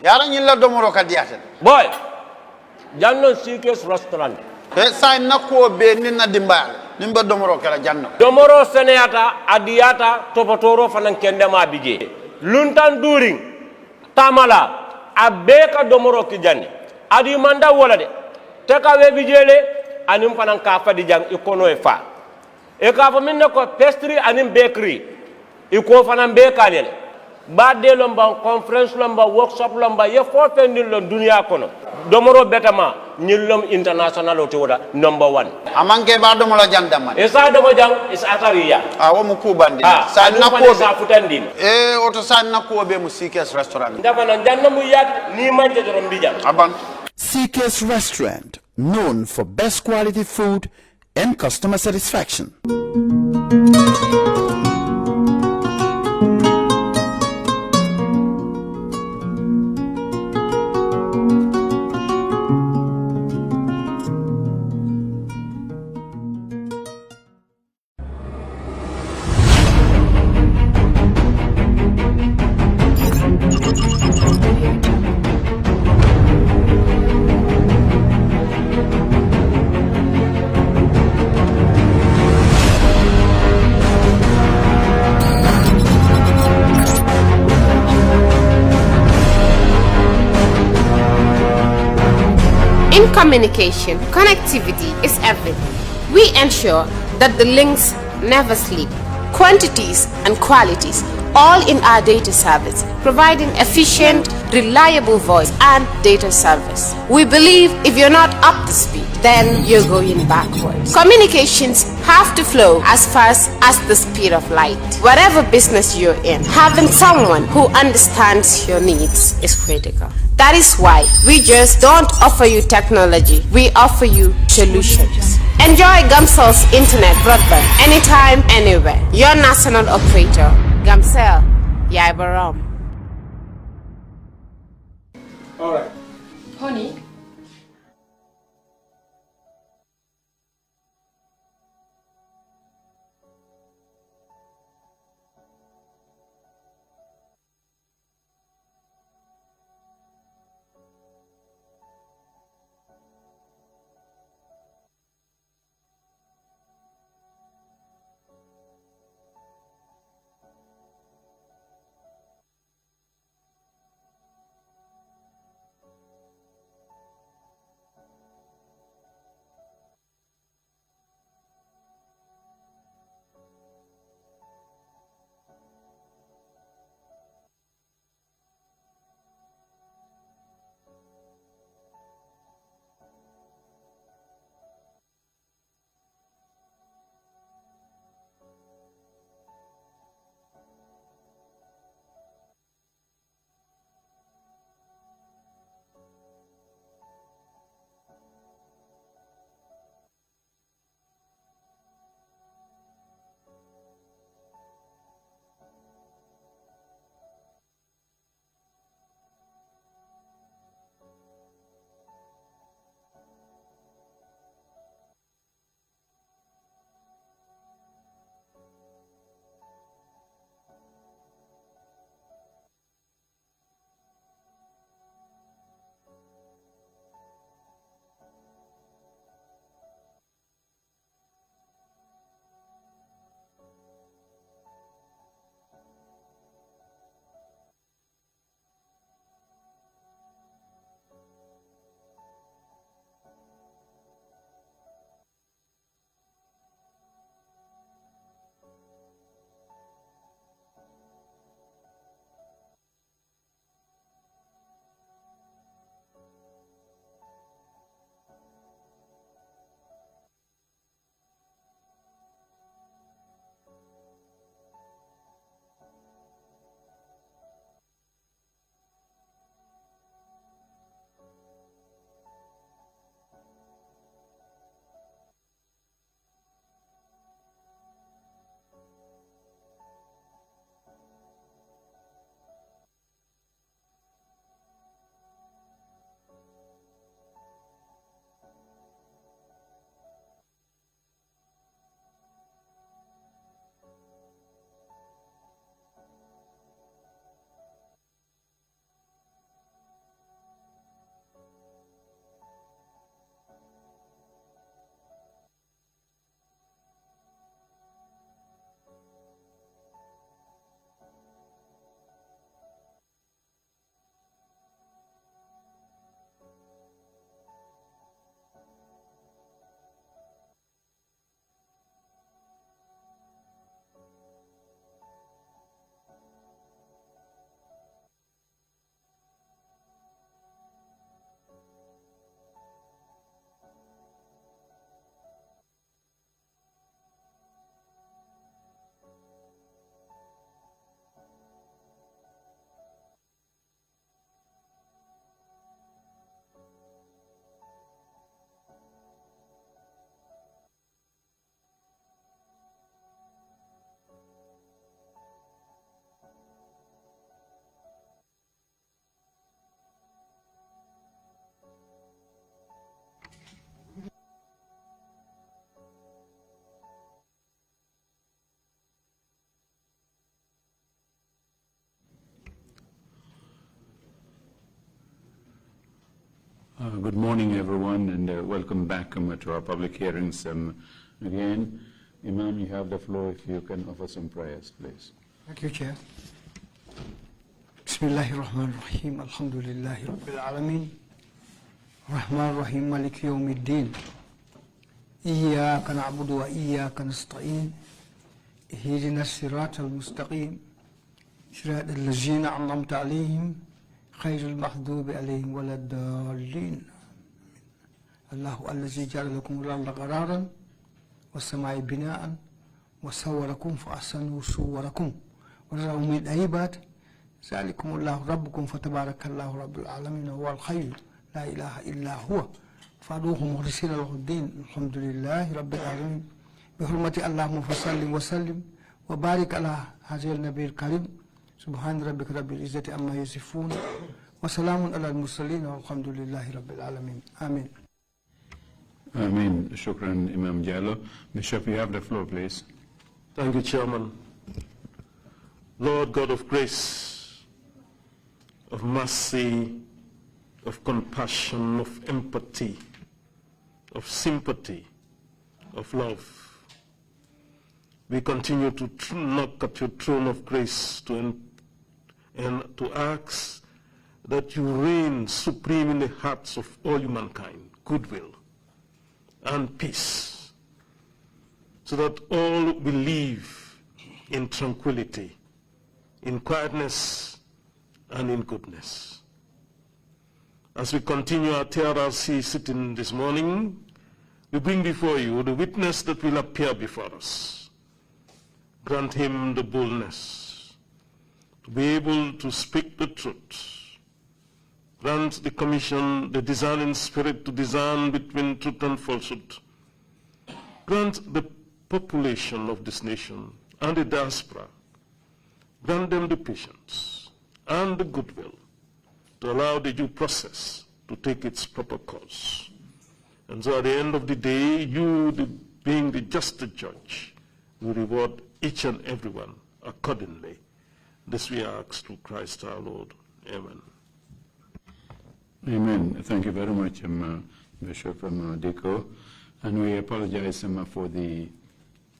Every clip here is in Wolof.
Yaran yilla domoro kadiate. Boy, janno CK's restaurant. Sa nako be ninna dimbal. Nimba domoro kala janno. Domoro seneyata adiyata topotoro fanan kendema bije. Luntan during tamala abeka domoro kijani. Adi manda wala de. Teka we bijele anim fanan ka fadi jang ikono e fa. E ka fa minne ko pastry anim bakery. Iko fanan be kalele. Badde lomba conference lomba workshop lomba ye fo fendil lon dunia kono. Domoro betama nyillom international o toda number 1. Amanke ba domoro jandama. Esa domo jang is atariya. Wo mu kubandi. Sa nako sa futandi. Oto sa nako be mu CK's restaurant. Ndaba nan janna mu yat ni manje dorom bijam. Aban. CK's Restaurant, known for best quality food and customer satisfaction. In communication, connectivity is everything. We ensure that the links never sleep. Quantities and qualities, all in our data service, providing efficient, reliable voice and data service. We believe if you're not up to speed, then you're going backwards. Communications have to flow as fast as the speed of light. Whatever business you're in, having someone who understands your needs is critical. That is why we just don't offer you technology, we offer you solutions. Enjoy Gamcel's internet broadband anytime, anywhere. Your national operator, Gamcel, Yaibaram. All right. Honey. Good morning, everyone, and welcome back to our public hearings. Again, Imam, you have the floor if you can offer some prayers, please. Thank you, Chair. Bismillahirrahmanirrahim. Alhamdulillahi Rabbil Alameen. Rahman Rahim Malik Yawmiddin. Iyyaka na'budu wa iyyaka nasta'in. Ihdina as-siratal mustaqim. Siratal ladzina an'amta 'alayhim. خير المغضوب عليهم ولا الضالين. الله الذي جعل لكم الأرض قرارا والسماء بناء وصوركم فأحسن صوركم ورزقكم من الطيبات ذلكم الله ربكم فتبارك الله رب العالمين هو الخير لا إله إلا هو فادعوه مخلصين له الدين الحمد لله رب العالمين بحرمة اللهم فصل وسلم وبارك على هذا النبي الكريم سبحان ربك رب العزة عما يصفون وسلام على المرسلين والحمد لله رب العالمين آمين. Amen. Shukran, Imam Jallo. Bishop, you have the floor, please. Thank you, Chairman. Lord God of grace, of mercy, of compassion, of empathy, of sympathy, of love, we continue to knock at your throne of grace and to ask that you reign supreme in the hearts of all humankind, goodwill and peace, so that all will live in tranquility, in quietness, and in goodness. As we continue our TRRC sitting this morning, we bring before you the witness that will appear before us. Grant him the boldness to be able to speak the truth. Grant the commission the discerning spirit to discern between truth and falsehood. Grant the population of this nation and the diaspora, grant them the patience and the goodwill to allow the due process to take its proper course. And so at the end of the day, you, being the just judge, will reward each and everyone accordingly. This we ask through Christ our Lord. Amen. Amen. Thank you very much, Bishop Diko. And we apologize for the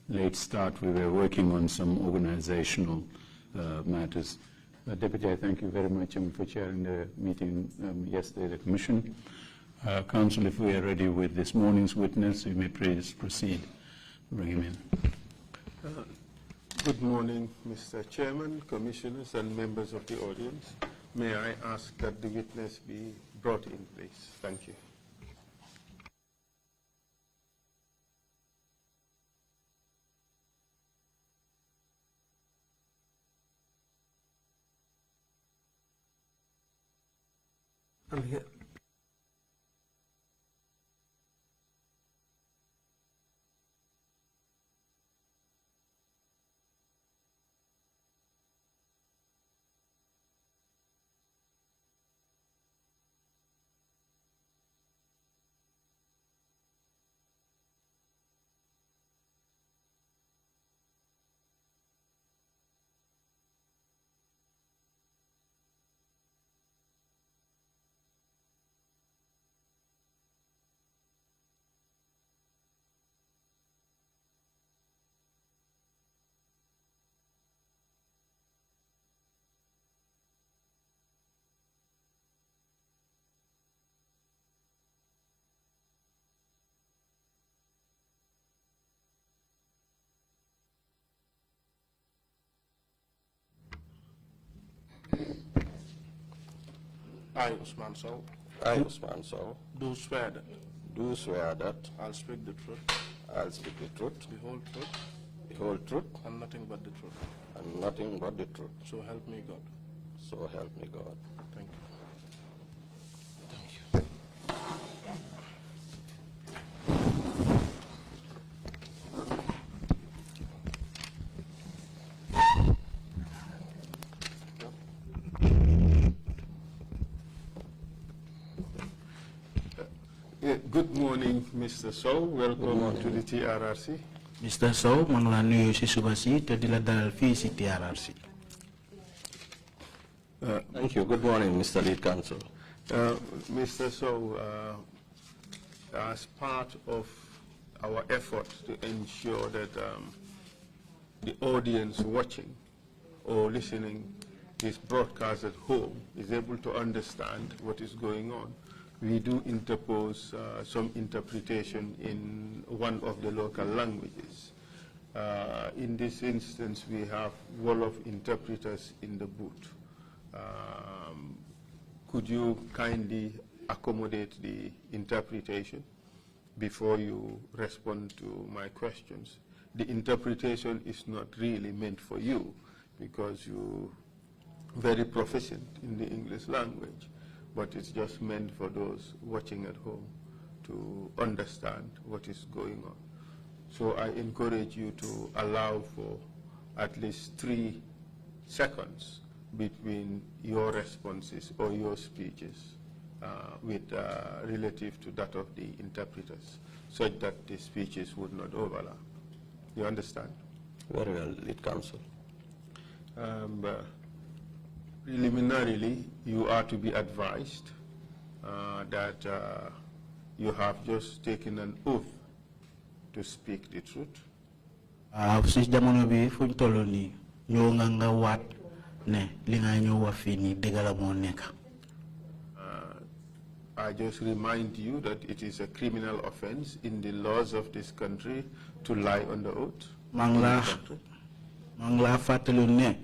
late start. We were working on some organizational matters. Deputy, I thank you very much for chairing the meeting yesterday, the Commission. Council, if we are ready with this morning's witness, you may please proceed. Bring him in. Good morning, Mr. Chairman, Commissioners, and members of the audience. May I ask that the witness be brought in, please? Thank you. I'm here. I, Ousman Sowe, I, Ousman Sowe, do swear that I'll speak the truth, speak the truth, the whole truth, and nothing but the truth. So help me God. Thank you. Good morning, Mr. Sowe. Welcome to the TRRC. Mr. Sowe, maa ngi laa nuyu si suba si te di la dalal fii si TRRC. Thank you. Good morning, Mr. Lead Counsel. Mr. Sowe, as part of our effort to ensure that the audience watching or listening this broadcast at home is able to understand what is going on, we do interpose some interpretation in one of the local languages. In this instance, we have Wolof interpreters in the booth. Could you kindly accommodate the interpretation before you respond to my questions? The interpretation is not really meant for you because you're very proficient in the English language, but it's just meant for those watching at home to understand what is going on. So I encourage you to allow for at least 3 seconds between your responses or your speeches relative to that of the interpreters, such that the speeches would not overlap. You understand? Very well, lead counsel. Preliminarily, you are to be advised that you have just taken an oath to speak the truth. Si jamono bi fuñ tollu ni ñoo nga waat ne li nga ñoo wax fi ni dëgg la moo nekk. I just remind you that it is a criminal offense in the laws of this country to lie on the oath. Mang la fàttali ne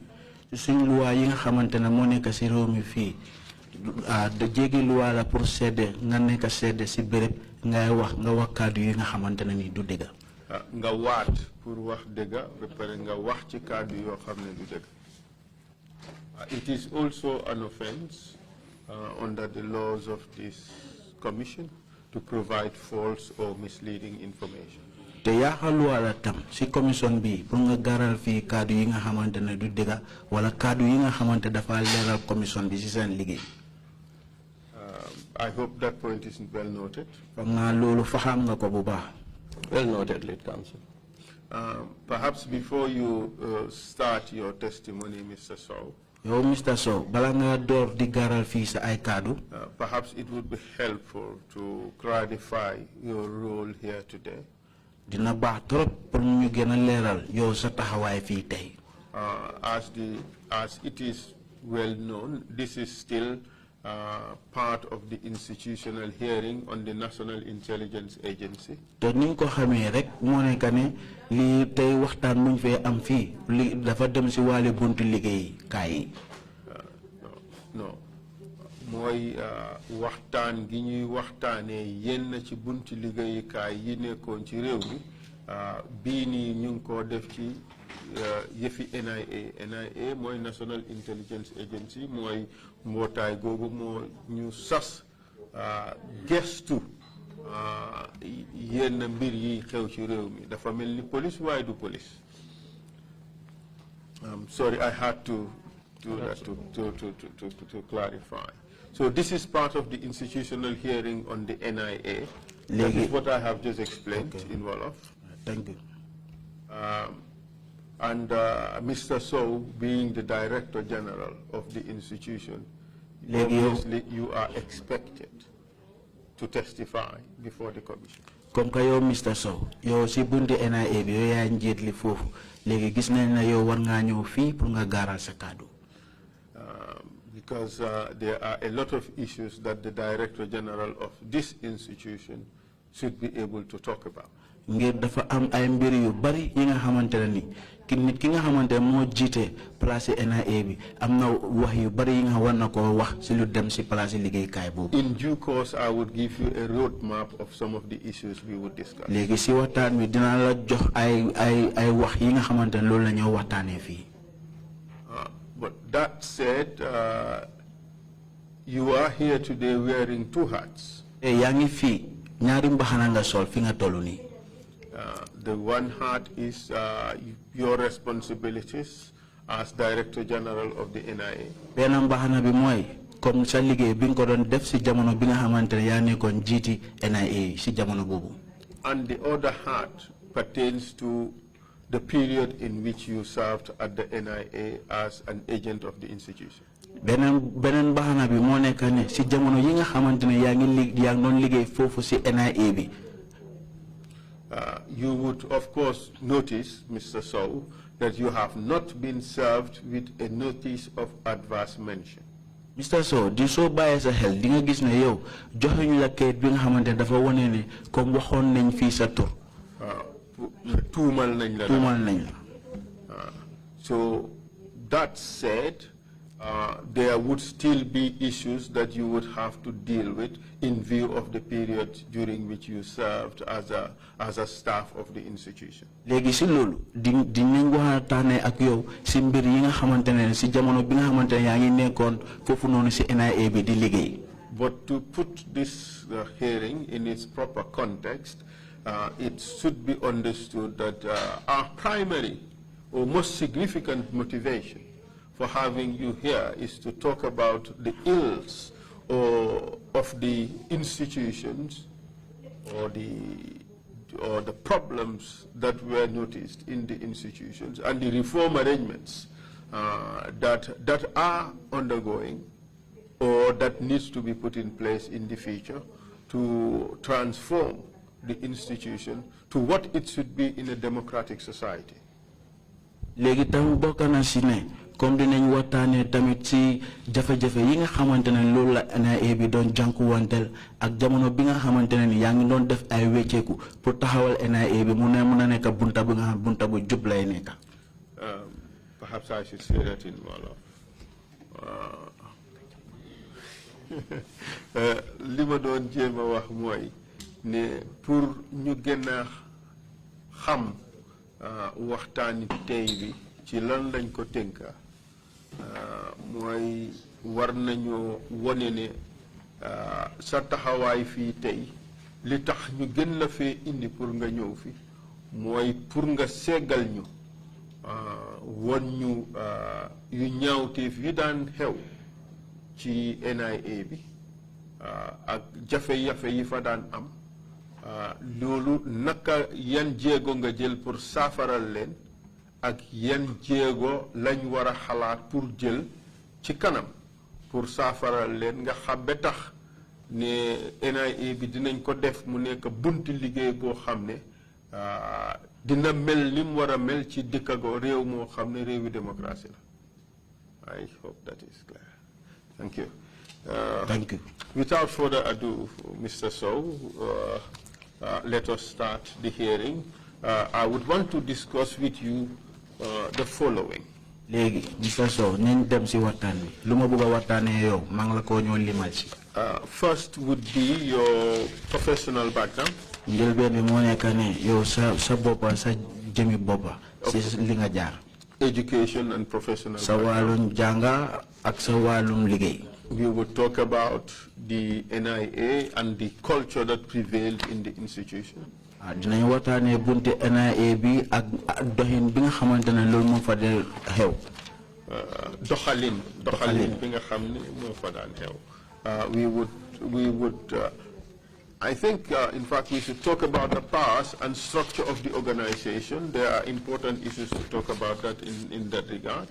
suñ loi yi nga xamante ne moo nekk si réew mi fii da jéggi loi la pour seede nga nekk seede si béréb ngay wax nga wax kàddu yi nga xamante ne ni du dëgg. Nga waat pour wax dëgg ba pare nga wax ci kàddu yoo xam ne du dëgg. It is also an offense under the laws of this commission to provide false or misleading information. Te yaaxalu wala tam si commission bi pour nga garal fii kàddu yi nga xamante ne du dëgg wala kàddu yi nga xamante dafa leeral commission bi si seen liggéey. I hope that point is well noted. Foog naa loolu faxam nga ko bu baax. Well noted, lead counsel. Perhaps before you start your testimony, Mr. Sowe, yow Mr. Sowe bala nga door di garal fii sa ay kàddu. Perhaps it would be helpful to clarify your role here today. Dina baax trop pour ñu gën a leeral yow sa taxawaay fii tey. As it is well known, this is still part of the institutional hearing on the National Intelligence Agency. Te ni nga ko xamee rek moo nekk ne lii tey waxtaan muñ fee am fii li dafa dem si wàllu buntu liggéey kaay yi. No mooy waxtaan gi ñuy waxtaanee yenn ci buntu liggéeyukaay yi nekkoon ci réew mi bii nii ñu ngi ko def ci yëfi NIA mooy National Intelligence Agency mooy mbootaay googu moo ñu sas gestu yenn mbir yi xew ci réew mi dafa mel ni police waaye du police. Sorry, I had to do that to clarify. So this is part of the institutional hearing on the NIA. That is what I have just explained in Wolof. Thank you. And Mr. Sowe, being the Director General of the institution, obviously you are expected to testify before the commission. Comme que yow Mr. Sowe yow si bunti NIA bi yow yaa njiit li foofu léegi gis nañ ne yow war ngaa ñëw fii pour nga gaaral sa kàddu. Because there are a lot of issues that the Director General of this institution should be able to talk about. Ngir dafa am ay mbir yu bari yi nga xamante ne ni nit ki nga xamante moo jiite place NIA bi am na wax yu bari yi nga war na koo wax si lu dem si place liggéeykaay boobu. In due course, I would give you a roadmap of some of the issues we would discuss. Léegi si waxtaan bi dinaa la jox ay wax yi nga xamante ne loolu la ñoo waxtaanee fii. But that said, you are here today wearing 2 hats. Yaa ngi fii ñaari mbaxana nga sol fi nga tollu nii. The one hat is your responsibilities as Director General of the NIA. Benn mbaxana bi mooy comme sa liggéey bi nga ko doon def si jamono bi nga xamante ne yaa nekkoon jiiti NIA si jamono boobu. And the other hat pertains to the period in which you served at the NIA as an agent of the institution. benen bahana bi mo nekk ne si jamono yi nga xamantene yaa ngi doon liggéey foofu si NIA bi. You would of course notice, Mr. Sowe, that you have not been served with a notice of adverse mention. Mr. Sowe, di soo bàyyee sa xel di nga gis ne yow joxe ñu la kayit bi nga xamante dafa wane ne comme waxoon nañ fii sa tur. Tuumal nañ la. Tuumal nañ la. So that said, there would still be issues that you would have to deal with in view of the period during which you served as a staff of the institution. Léegi si loolu dinañ waxtaanee ak yow si mbir yi nga xamante ne si jamono bi nga xamante ne yaa ngi nekkoon foofu noonu si NIA bi di liggéey. But to put this hearing in its proper context, it should be understood that our primary or most significant motivation for having you here is to talk about the ills of the institutions or the problems that were noticed in the institutions and the reform arrangements that are undergoing or that needs to be put in place in the future to transform the institution to what it should be in a democratic society. Léegi tam bokk na si ne comme dinañ waxtaanee tamit si jafe-jafe yi nga xamante ne loolu la NIA bi doon jànkuwanteel ak jamono bi nga xamante ne yaa ngi doon def ay wecceeku pour taxawal NIA bi mun a nekk bunta bi nga xam bunta bu jub lay nekk. Perhaps I should say that in Wolof. Li ma doon jéem a wax mooy ne pour ñu gën a xam waxtaani tey bi ci lan lañ ko tënka mooy war nañu wone ne sa taxawaay fii tey li tax ñu gën la fee indi pour nga ñëw fi mooy pour nga seggal ñu won ñu yu ñaawteef yu daan xew ci NIA bi ak jafe-jafe yi fa daan am loolu naka yan jéego nga jël pour saafaral leen ak yan jéego lañ war a xalaat pour jël ci kanam pour saafaral leen nga xam ba tax ne NIA bi dinañ ko def mu nekk bunti liggéey boo xam ne dina mel ni mu war a mel ci dëkkagoo réew moo xam ne réewi démocratie la. I hope that is clear. Thank you. Thank you. Without further ado, Mr. Sowe, let us start the hearing. I would want to discuss with you the following. Léegi Mr. Sowe nañ dem si waxtaan bi lu ma bëgg a waxtaanee yow maa ngi la ko ñoo limal si. First would be your professional background. Njëlbeen bi moo nekk ne yow sa boppa sa jëmi boppa si li nga jaar. Education and professional sa wàllum jànga ak sa wàllum liggéey. We would talk about the NIA and the culture that prevailed in the institution. Dinañ waxtaanee bunte NIA bi ak doxin bi nga xamante ne loolu moo fa dee xew. Doxalin bi nga xam ne moo fa daan xew. We would I think in fact we should talk about the past and structure of the organization. There are important issues to talk about that in that regard.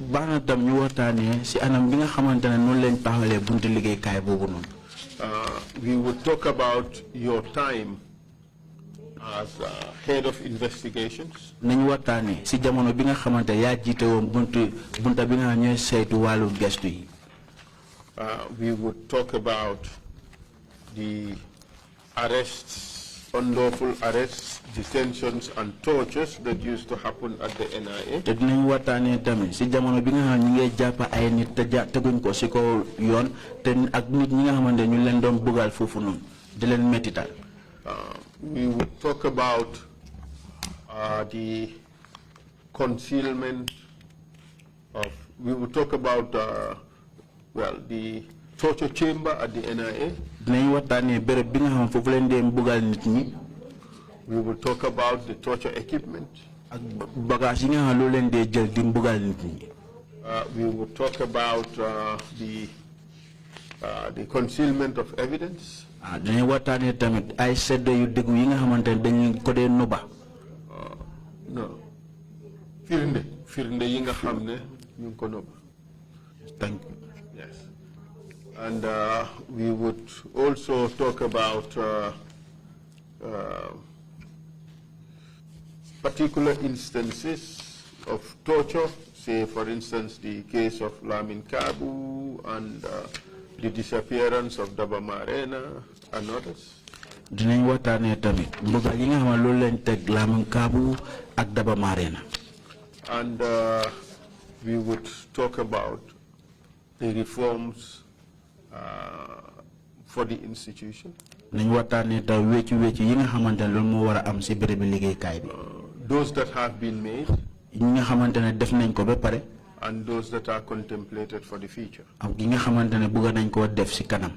Baax na tam ñu waxtaanee si anam bi nga xamante ne noonu lañ taxawalee bunte liggéeykaay boobu noonu. We would talk about your time as head of investigations. Nañ waxtaanee si jamono bi nga xamante yaa jiite woon bunta bi nga xam ñooy saytu wàllu gestu yi. We would talk about the arrests, unlawful arrests, detentions and tortures that used to happen at the NIA. Te dinañ waxtaanee tamit si jamono bi nga xam ñu ngi jàpp ay nit te teguñ ko si kaw yoon te ak nit ñi nga xamante ñu leen doon bugal foofu noonu di leen mettital. We would talk about the concealment of. We would talk about the torture chamber at the NIA. Dinañ waxtaanee béréb bi nga xam foofu leen dee bugal nit ñi. We will talk about the torture equipment. Bagage yi nga xam loolu leen dee jël di bugal nit ñi. We will talk about the concealment of evidence. Dinañ waxtaanee tamit ay seddo yu dëggu yi nga xamante ne dañ ko dee nuba. No. Firnde yi nga xam ne ñu ngi ko nuba. Thank you. Yes. And we would also talk about particular instances of torture, say for instance the case of Lamin Kabu and the disappearance of Daba Marena and others. Dinañ waxtaanee tamit mbugal yi nga xam ne loolu lañ teg Lamin Kabu ak Daba Marena. And we would talk about the reforms for the institution. Nañ waxtaanee taw weccu yi nga xamante ne loolu moo war a am si béréb liggéeykaay bi. Those that have been made. Yi nga xamante ne def nañ ko ba pare. And those that are contemplated for the future. Ak yi nga xamante ne bëgg nañ koo def si kanam.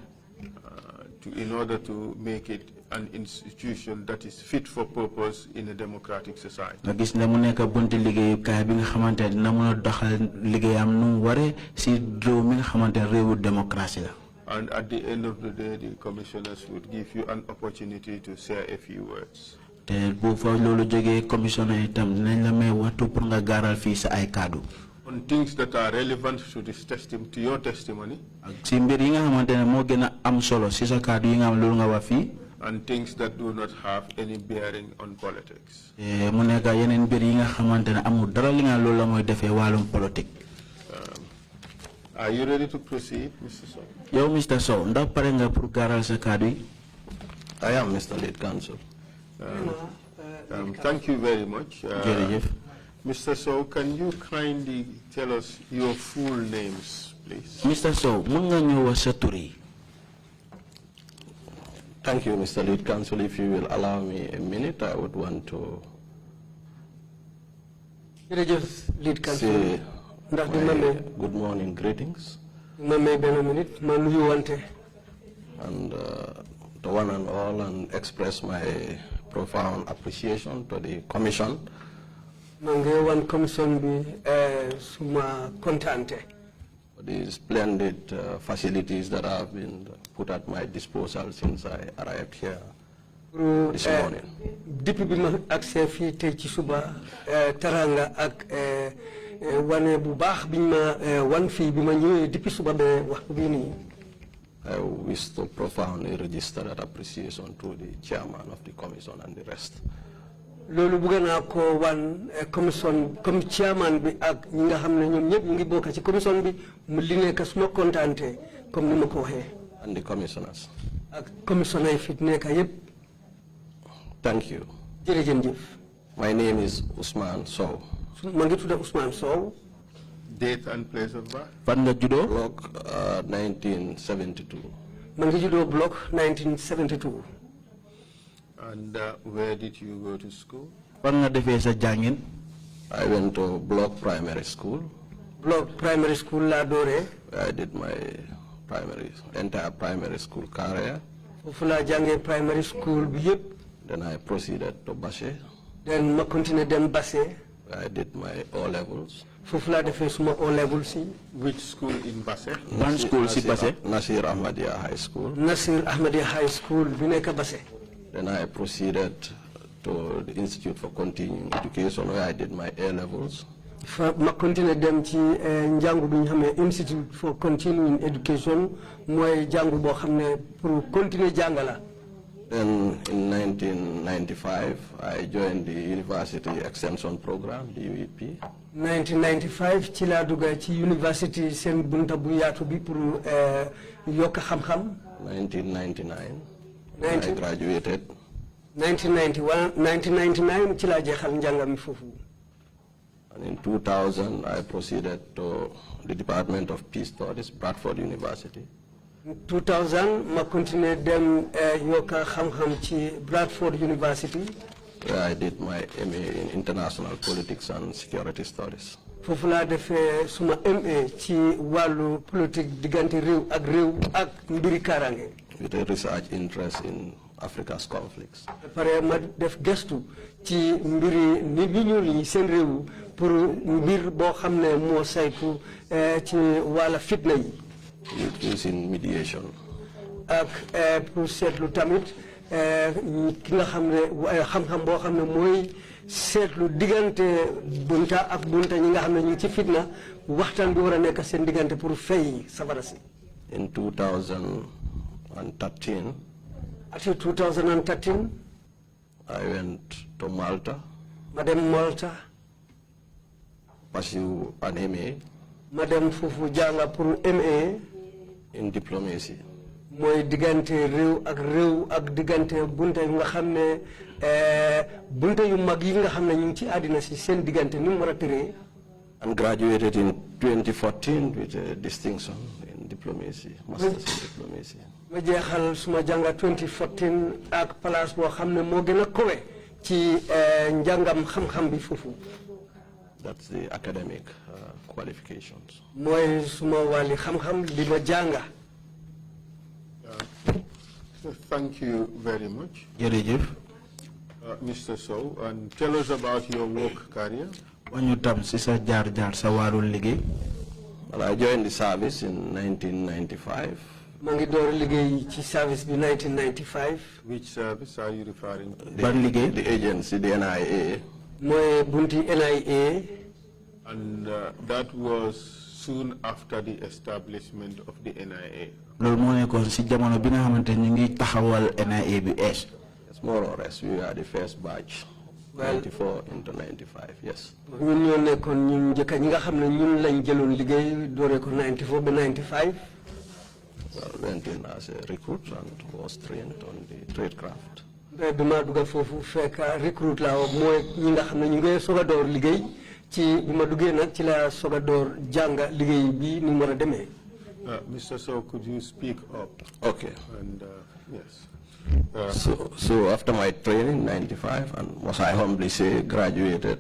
In order to make it an institution that is fit for purpose in a democratic society. Nga gis ne mu nekk bunti liggéeyukaay bi nga xamante ne dina mën a doxal liggéeyam nu mu waree si réew mi nga xamante ne réewu démocratie la. And at the end of the day, the commissioners would give you an opportunity to say a few words. Te bu fa loolu jógee commissioner itam dinañ la may waxtu pour nga gaaral fii sa ay kaddu. On things that are relevant to this to your testimony. Si mbir yi nga xamante ne moo gën a am solo si sa kaddu yi nga xam loolu nga wax fii. And things that do not have any bearing on politics. Mu nekk yeneen mbir yi nga xamante ne amul dara li nga loolu la mooy defee wàllum politique. Are you ready to proceed, Mr. Sowe? Yow Mr. Sowe, ndax pare nga pour gaaral sa kaddu yi? I am, Mr. Lead Counsel. Thank you very much. Jërëjëf. Mr. Sowe, can you kindly tell us your full names, please? Mr. Sowe, mën nga ñëw wax sa tur yi? Thank you, Mr. Lead Counsel. If you will allow me a minute, I would want to Lead Counsel. say my good morning greetings. And to one and all, and express my profound appreciation to the Commission for the splendid facilities that have been put at my disposal since I arrived here this morning. Depuis bi ma accès fii tey ci suba taranga ak wane bu baax biñ ma wan fii bi ma ñëwee depuis suba ba waxtu bii nii. I wish to profoundly register that appreciation to the chairman of the commission and the rest. Loolu bëgg naa ko wan commission comme chairman bi ak ñi nga xam ne ñoom ñëpp ñu ngi bokk ci commission bi mu li nekk suma kontaante comme ni ma ko waxee. And the commissioners. Ak commissioner yi fi nekk yëpp. Thank you. Jërëjëf. My name is Ousman Sowe. Ma ngi tudd Ousman Sowe. Date and place of birth? Fan nga juddoo? Block 1972. Ma ngi juddoo block 1972. And where did you go to school? Fan nga defee sa jàngin? I went to Block Primary School. Block Primary School laa dooree. I did my entire primary school career. Foofu laa jàngee primary school bi yëpp. Then I proceeded to Basse. Then ma continué dem Basse. I did my O-levels. Foofu laa defee suma O-levels yi. Which school in Basse? One school si Basse? Nasir Ahmadiyya High School. Nasir Ahmadiyya High School bi nekk Basse. Then I proceeded to the Institute for Continuing Education where I did my A-levels. Ma continué dem ci njàngu bi ñu xamee Institute for Continuing Education mooy jàngu boo xam ne pour continuer jàngala. Then in 1995, I joined the University Extension Program, the UEP. 1995 ci laa dugg ci university seen bunta bu yaatu bi pour yokk xam-xam. 1999, I graduated. 1999 ci laa jeexal njàngam foofu. And in 2000, I proceeded to the Department of Peace Studies, Bradford University. 2000 ma continué dem yokk xam-xam ci Bradford University. Where I did my MA in International Politics and Security Studies. Foofu laa defee suma MA ci wàllu politique diggante réew ak mbiri kaaraange. With a research interest in Africa's conflicts. Pare ma def gëstu ci mbiri nit ñi ñuul ñi seen réew pour mbir boo xam ne moo saytu ci wàlla fitna yi. Using mediation. Ak pour seetlu tamit ki nga xam ne xam-xam boo xam ne mooy seetlu diggante bunta ak bunta ñi nga xam ne ñu ci fitna waxtaan bi war a nekk seen diggante pour fay safara si. In 2013. After 2013. I went to Malta. Madam Malta. Pursue an MA. Madam Fufu Janga pour MA. In diplomacy. Moy digante rew ak digante bunta yu nga xamne bunta yu mag yi nga xamne ñu ci adina ci seen digante ni mu wara téré. And graduated in 2014 with a distinction in diplomacy, masters in diplomacy. Ma jeexal suma janga 2014 ak place boo xam ne moo gën a kowe ci njàngam xam-xam bi foofu. That's the academic qualifications. mooy suma wàlli xam-xam li ma jànga. Thank you very much. Jërëjëf. Mr. Sowe, and tell us about your work career. Wañu tam ci sa jaar-jaar sa wàllu liggéey. Well, I joined the service in 1995. maa ngi door liggéey ci service bi 1995. Which service are you referring to? Ban liggéey? The agency, the NIA. mooy bunti NIA. And that was soon after the establishment of the NIA. loolu moo nekkoon ci jamono bi nga xamante ñu ngi taxawal NIA bi es. Yes, more or less, we are the first batch. 94 into 95, yes. ñun ñoo nekkoon ñun njëkk ñi nga xam ne ñun lañ jëloon liggéey dooree ko 94 ba 95. Well, went in as a recruit and was trained on the tradecraft. bi ma dugal foofu fekk recruit la mooy ñi nga xam ne ñu ngi soog a door liggéey ci bi ma duggee nag ci la soog a door jàng liggéey bi ni mu war a demee. Mr. Sowe, could you speak up? Okay. And yes. So after my training in 95, and must I humbly say, graduated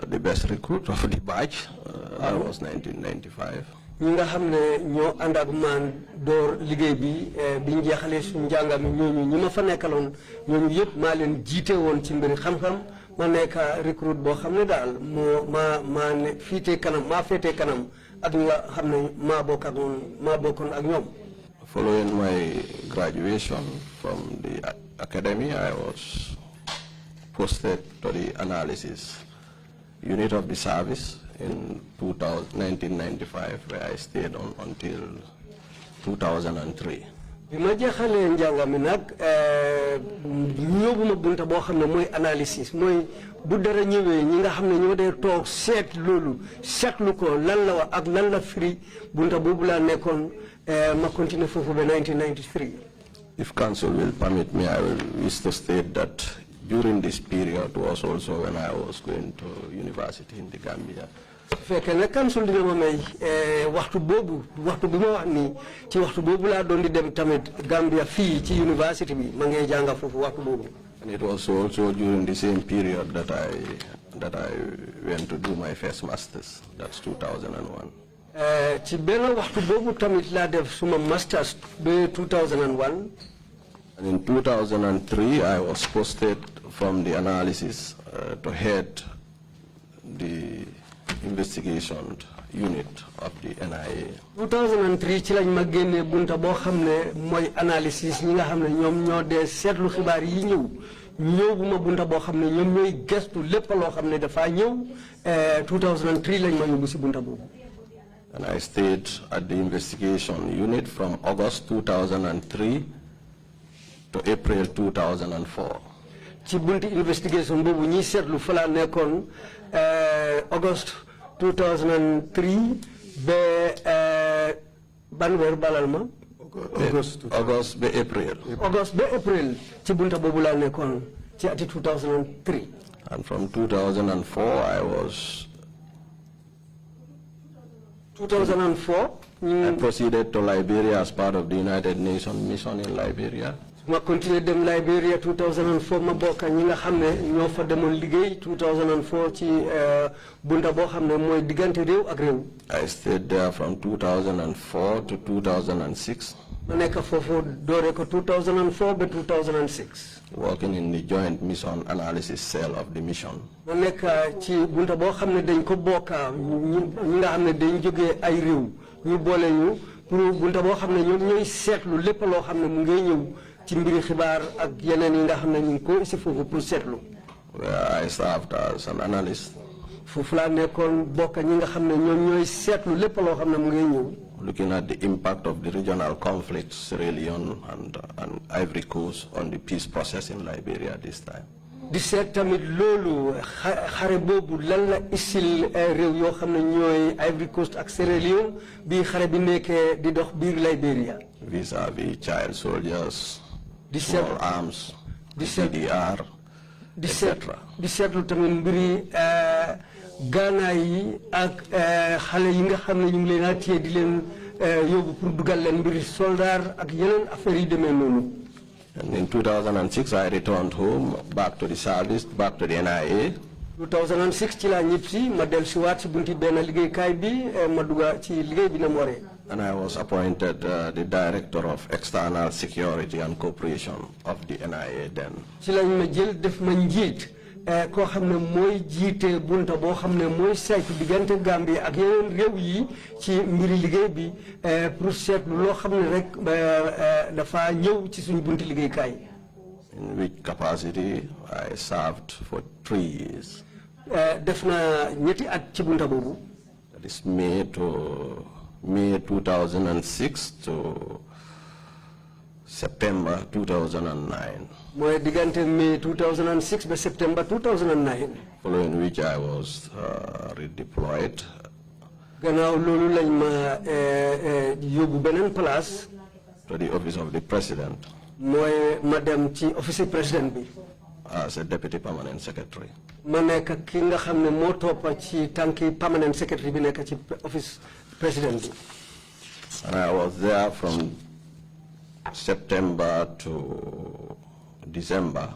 the best recruit of the batch. That was 1995. ñi nga xam ne ñoo ànd ak man door liggéey bi biñ jeexalee suñu njàngam ñooñu ñi ma fa nekkaloon ñooñu yëpp maa leen jiite woon ci mbiri xam-xam ma nekk recruit boo xam ne daal maa ne féetee kanam ak ñi nga xam ne maa bokkoon ak ñoom. Following my graduation from the academy, I was posted to the analysis unit of the service in 1995, where I stayed on until 2003. bi ma jeexalee njàng mi nag ñëwuma bunta boo xam ne mooy analysis mooy bu dara ñëwee ñi nga xam ne ñoo dee toog seet loolu seetlu ko lan la wax ak lan la firi bunta boobu laa nekkoon ma continuer foofu ba 1993. If council will permit me, I will wish to state that during this period was also when I was going to university in the Gambia. fekkee ne council dina ma may waxtu bi ma wax nii ci waxtu boobu laa doon di dem tamit Gambia fii ci university bi ma ngay jànga foofu waxtu boobu. And it was also during the same period that I went to do my first masters. That's 2001. ci benn waxtu boobu tamit laa def suma masters ba 2001. And in 2003, I was posted from the analysis to head the investigation unit of the NIA. 2003 ci lañ ma génnee bunta boo xam ne mooy analysis ñi nga xam ne ñoom ñoo dee seetlu xibaar yi ñëw bu ma bunta boo xam ne ñoom ñooy gestu lépp loo xam ne dafa ñëw 2003 lañ ma yóbbu si bunta boobu. And I stayed at the investigation unit from August 2003 to April 2004. ci bunti investigation boobu ñi seetlu fa laa nekkoon August 2003 ba ban weer balal ma. August ba April. August ba April ci bunta boobu laa nekkoon ci ati 2003. And from 2004 I was. 2004. I proceeded to Liberia as part of the United Nations mission in Liberia. ma continué dem Liberia 2004 ma bokk ñi nga xam ne ñoo fa demoon liggéey 2004 ci bunta boo xam ne mooy diggante réew ak réew. I stayed there from 2004 to 2006. ma nekk foofu doore ko 2004 ba 2006. Working in the joint mission analysis cell of the mission. ma nekk ci bunta boo xam ne dañ ko bokka ñi nga xam ne dañ jógee ay réew ñu boole ñu pour bunta boo xam ne ñoom ñooy seetlu lépp loo xam ne mu ngay ñëw ci mbiri xibaar ak yeneen yi nga xam ne ñu ngi ko si foofu pour seetlu. where I served as an analyst. Looking at the impact of the regional conflicts, Sierra Leone and Ivory Coast, on the peace process in Liberia this time. di seet tamit loolu xare boobu lan la isil réew yoo xam ne ñooy Ivory Coast ak Sierra Leone bi xare bi nekkee di dox biir Liberia. Vis-à-vis child soldiers, small arms, DDR, etc. di seetlu tamit mbiri gaanaay yi ak xale yi nga xam ne ñu ngi leen a téye di leen yóbbu pour dugal leen mbiri soldat ak yeneen affaire yi demee noonu. And in 2006, I returned home, back to the service, back to the NIA. 2006 ci laa ñëpp si ma dellu si waat si bunti benn liggéeykaay bi ma dugg ci liggéey bi na mu waree. And I was appointed the Director of External Security and Cooperation of the NIA then. ci lañ ma jël def ma njiit koo xam ne mooy jiite bunta boo xam ne mooy saytu diggante Gambie ak yeneen réew yi ci mbiri liggéey bi pour seetlu loo xam ne rek dafa ñëw ci suñu bunti liggéeykaay. In which capacity I served for 3 years. def na ñetti at ci bunta boobu. That is May 2006 to September 2009. mooy diggante May 2006 ba September 2009. Following which I was redeployed. gannaaw loolu lañ ma yóbbu beneen place. To the office of the president. mooy ma dem ci office président bi. As a deputy permanent secretary. ma nekk ki nga xam ne moo toppa ci tànki permanent secretary bi nekk ci office président bi. And I was there from September to December.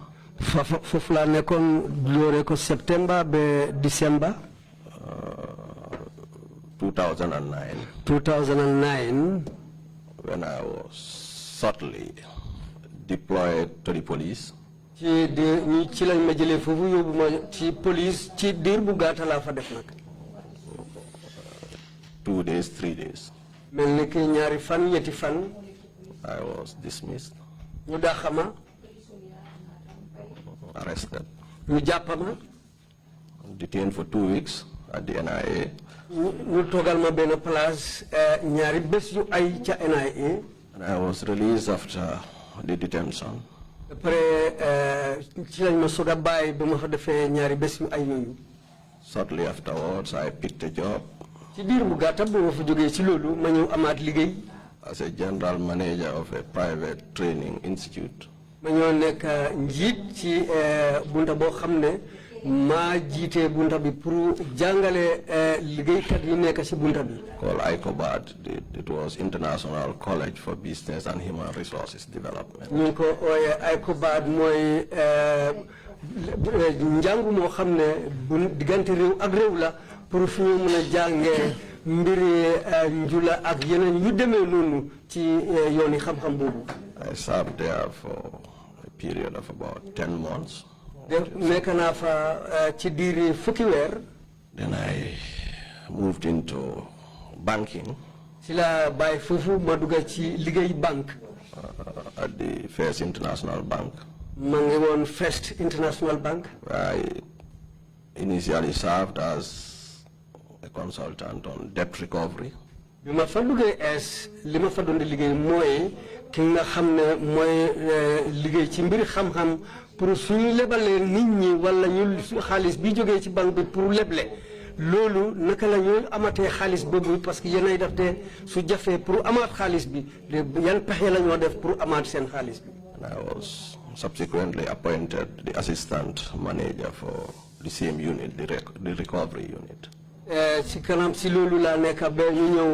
foofu laa nekkoon loore ko September ba December. 2009. 2009. When I was subtly deployed to the police. ci lañ ma jëlee foofu yóbbu ma ci police ci diir bu gàtta laa fa def nag. 2 days, 3 days. mel ni ki ñaari fan ñetti fan. I was dismissed. ñu dàq ma. Arrested. ñu jàpp ma. Detained for 2 weeks at the NIA. ñu toogal ma benn place ñaari bés yu ay ca NIA. And I was released after the detention. après ci lañ ma soog a bàyyi ba ma fa defee ñaari bés yu ay yooyu. Shortly afterwards, I picked a job. ci diir bu gàtta bu ma fa jógee ci loolu ma ñëw amaat liggéey. As a general manager of a private training institute. ma ñëw nekk njiit ci bunta boo xam ne maa jiite bunta bi pour jàngale liggéeykat yi nekk ci bunta bi. Called ICOBAD. It was International College for Business and Human Resources Development. ñu ngi ko ooyee ICOBAD mooy njàngu moo xam ne bu diggante réew ak réew la pour fi ñu mën a jàngee mbiri njula ak yeneen yu demee noonu ci yooni xam-xam boobu. I served there for a period of about 10 months. nekk naa fa ci diiri fukki weer. Then I moved into banking. ci la bàyyi foofu ma dugg ci liggéey banque. At the First International Bank. ma ngi woon First International Bank. I initially served as a consultant on debt recovery. bi ma fa duggee li ma fa doon di liggéey mooy ki nga xam ne mooy liggéey ci mbiri xam-xam pour suñu lebalee nit ñi wala ñu xaalis bi jógee ci banque bi pour leble loolu naka la ñuy amatee xaalis boobu parce que yéenay def te su jafee pour amaat xaalis bi yan pexe la ñoo def pour amaat seen xaalis bi. And I was subsequently appointed the assistant manager for the same unit, the recovery unit. ci kanam si loolu laa nekk ba ñu ñëw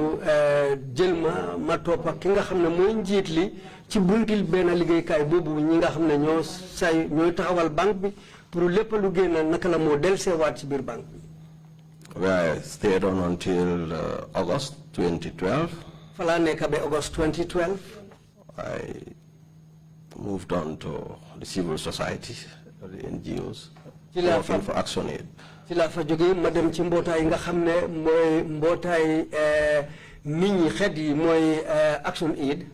jël ma topp ak ki nga xam ne mooy njiit li ci buntil benn liggéeykaay boobu ñi nga xam ne ñooy taxawal banque bi pour lépp lu génn naka la moo delluseewaat ci biir banque bi. Where I stayed on until August 2012. fa laa nekk ba August 2012. I moved on to the civil society, the NGOs, working for Action Aid. ci laa fa jógee ma dem ci mbootaay nga xam ne mooy mbootaay nit ñi xeet yi mooy Action Aid.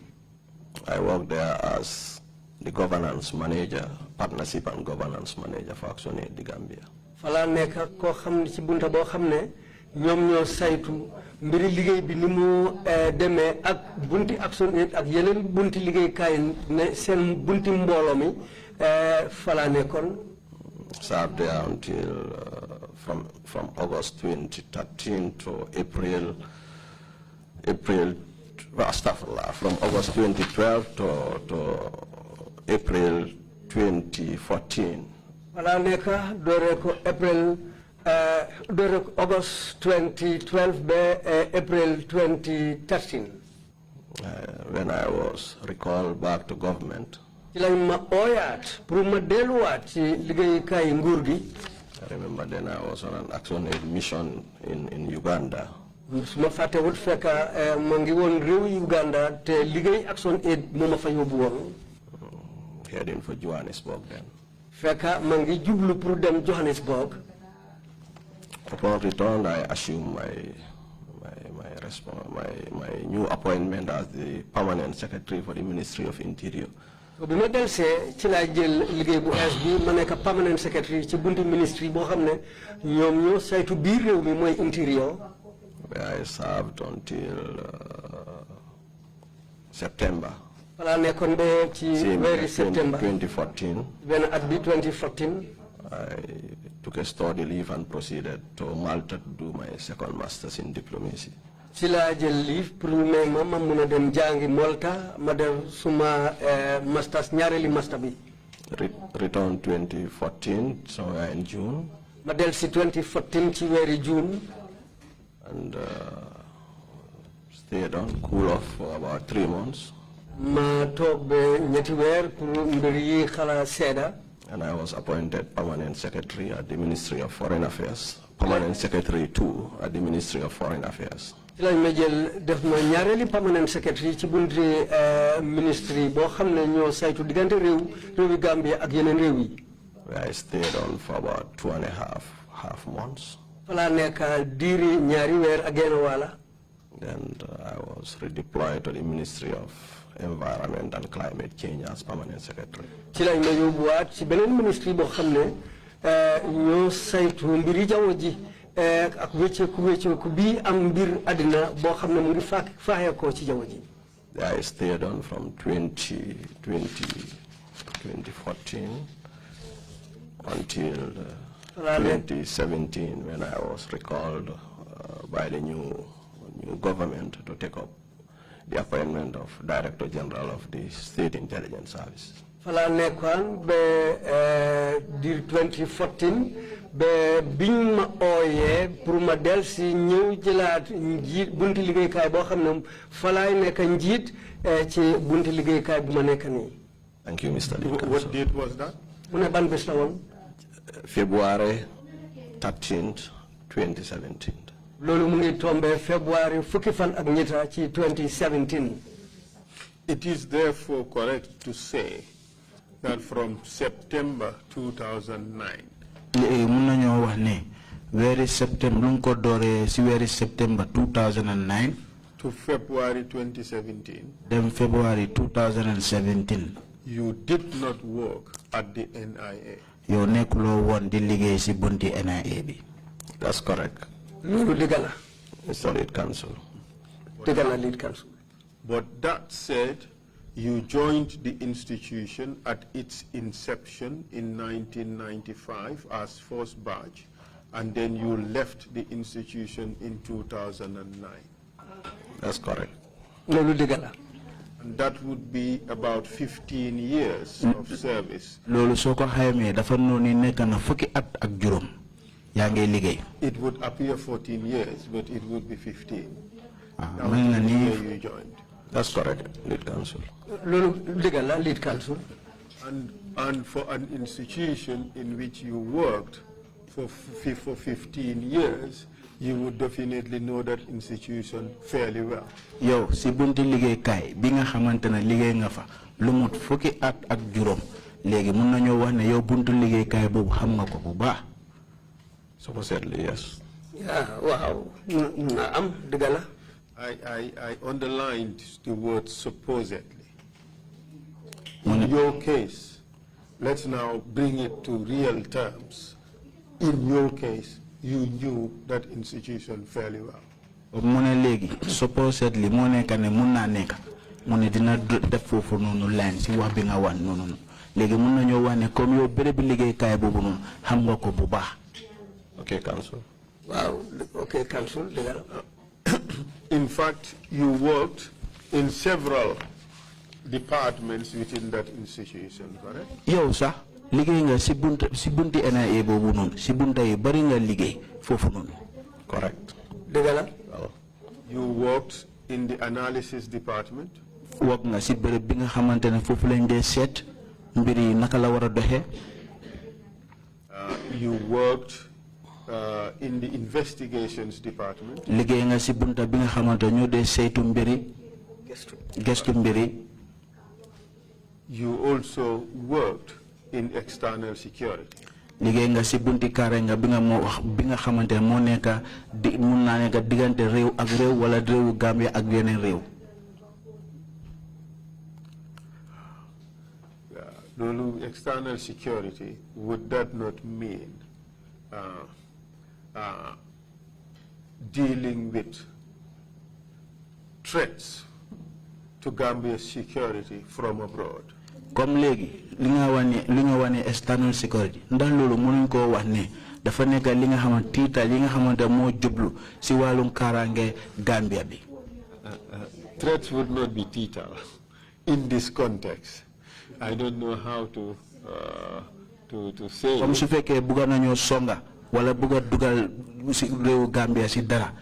I worked there as the governance manager, partnership and governance manager for ActionAid the Gambia. Fala neka ko xamni ci bunta bo xamne ñom ñoo saytu mbiri liggéey bi ni mu démé ak bunti ActionAid ak yeneen bunti liggéey kay ne seen bunti mbolo mi fala nekon served there until from August 2013 to April from August 2012 to April 2014. Wala neka dore ko August 2012 be April 2013. When I was recalled back to government, I remember then I was on an ActionAid mission in Uganda. Heading for Johannesburg then. Upon return, I assumed my new appointment as the permanent secretary for the Ministry of Interior. permanent secretary ci bunti ministry bo xamne ñom ñoo saytu biir rew mi moy interior. Where I served until September. Wala nekkon be ci wéru September 2014. Ben at bi 2014. I took a study leave and proceeded to Malta to do my second master's in diplomacy. Sila jël leave pour may ma mëna dem jangi Malta ma def suma masters ñaareli master bi. Return 2014 somewhere in June. Ma del ci 2014 ci wéru June. And stayed on cool off for about 3 months. Ma tok be ñetti wër pour mbir yi xala séda. And I was appointed permanent secretary at the Ministry of Foreign Affairs. Permanent secretary too at the Ministry of Foreign Affairs. Lañ jël def ma ñaareli permanent secretary ci bunti ministry bo xamne ñoo saytu digante réewi Gambia ak yeneen réew yi. Where I stayed on for about 2.5 months. Fala nekk diiri ñaari weer ak genn wala. Then I was redeployed to the Ministry of Environment and Climate Change as permanent secretary. Ci lañ ma yóbbuwaat ci beneen ministry boo xam ne ñoo saytu mbiri jaww ji ak wécceeku bii am mbir àddina boo xam ne mu ngi faaxee ko ci jaww ji. I stayed on from 2014 until 2017 when I was recalled by the new government to take up the appointment of Director General of the State Intelligence Service. Fala nekkoon ba dir 2014 ba biñ ma ooyee pour ma del si ñëw jëlaat njiit bunti liggéeykaay boo xam ne falaay nekk njiit ci bunti liggéeykaay bu ma nekk nii. Thank you, Mr. Lead Counsel. What date was that? Mu ne ban bés la woon? February 13th, 2017. Loolu mu ngi tombé February fukki fan ak ñetta ci 2017. It is therefore correct to say that from September 2009 mun nañoo wax ne weeri septembre lu ko dooree si weeri September 2009 to February 2017 dem February 2017 you did not work at the NIA. yow nekkuloo woon di liggéey si bunti NIA bi. That's correct. Loolu dëgg la. Mr. Lead Counsel. Dëgg la Lead Counsel. But that said, you joined the institution at its inception in 1995 as first batch, and then you left the institution in 2009. That's correct. Loolu dëgg la. And that would be about 15 years of service. Loolu soo ko xaymaa dafa noonu nekk na fukki at ak juróom yaa ngi liggéey. It would appear 14 years, but it would be 15. That mel na was the ni year you joined. That's correct, Lead Counsel. Loolu dëgg la Lead Counsel. And for an institution in which you worked for 15 years, you would definitely know that institution fairly well. Yow si bunti liggéeykaay bi nga xamante ne liggéey nga fa lu mut fukki at ak juróom léegi mun nañoo wax ne yow buntu liggéeykaay boobu xam nga ko bu baax. Supposedly, yes. Yeah, wow. Naam, dëgg la. I underlined the word supposedly. mu ne in your case, let's now bring it to real terms. In your case, you knew that institution fairly well. Mune legi supposedly mone kane munna neka mune dina def fofu nonu line si wax bi nga wan nonu legi munna ñoo wane comme yow béré bi liggéey kay bobu non xam nga ko bu baax. Okay, Council. Wow, okay, Council. In fact, you worked in several departments within that institution, correct? Yow sax liggéey nga si bunti NIA bobu non si bunta yi bari nga liggéey fofu non. Correct. Degala. You worked in the analysis department. Work nga si bërëb bi nga xamantene fofu lañ dé set mbir yi naka la wara doxé. You worked in the investigations department. Liggéey nga si bunta bi nga xamantene ñoo dé saytu mbiri gestu mbiri. You also worked in external security. Liggéey nga si bunti kaare nga bi nga moo wax bi nga xamante moo nekk di mun naa nekk diggante réew ak réew wala réewu Gambia ak yeneen réew. Loolu external security, would that not mean dealing with threats to Gambia's security from abroad? Comme léegi li nga wane external security ndax loolu mënuñ koo wax ne dafa nekk li nga xamante tiital yi nga xamante moo jublu si wàllum kaaraange Gambia bi. Threats would not be tiital in this context. I don't know how to say. Comme su fekkee bugga nañoo songa wala bugga dugal si réewu Gambia si dara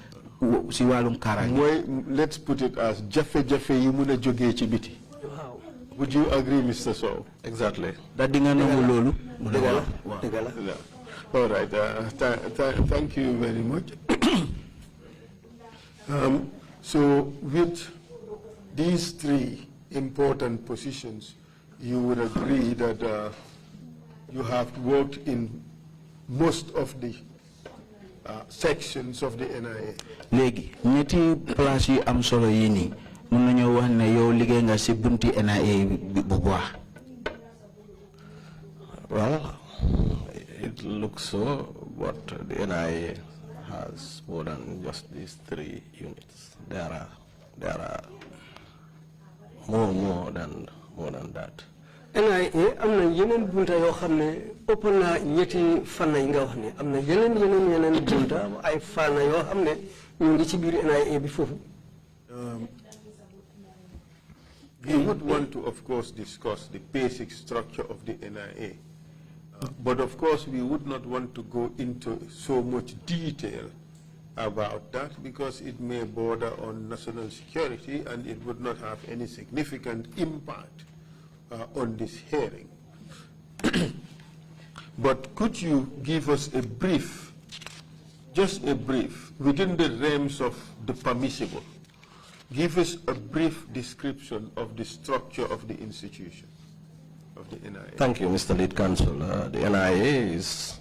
si wàllum kaaraange. Mooy let's put it as jafe-jafe yi mun a jógee ci biti. Would you agree, Mr. Sowe? Exactly. All right. Thank you very much. So, with these three important positions, you would agree that you have worked in most of the sections of the NIA. Legi, ñetti place yi am solo yi ni mën nañu wax ne yow liggéey nga ci bunti NIA bu baax. Well, it looks so, but the NIA has more than just these three units. There are more than that. NIA am na yeneen bunta yoo xam ne ëpp na ñetti fànn yi nga wax ne am na yeneen bunta ay fànn yoo xam ne ñu ngi ci biir NIA bi foofu. We would want to, of course, discuss the basic structure of the NIA. But of course, we would not want to go into so much detail about that because it may border on national security and it would not have any significant impact on this hearing. But could you give us a brief, just a brief, within the realms of the permissible, give us a brief description of the structure of the institution, of the NIA. Thank you, Mr. Lead Counsel. The NIA is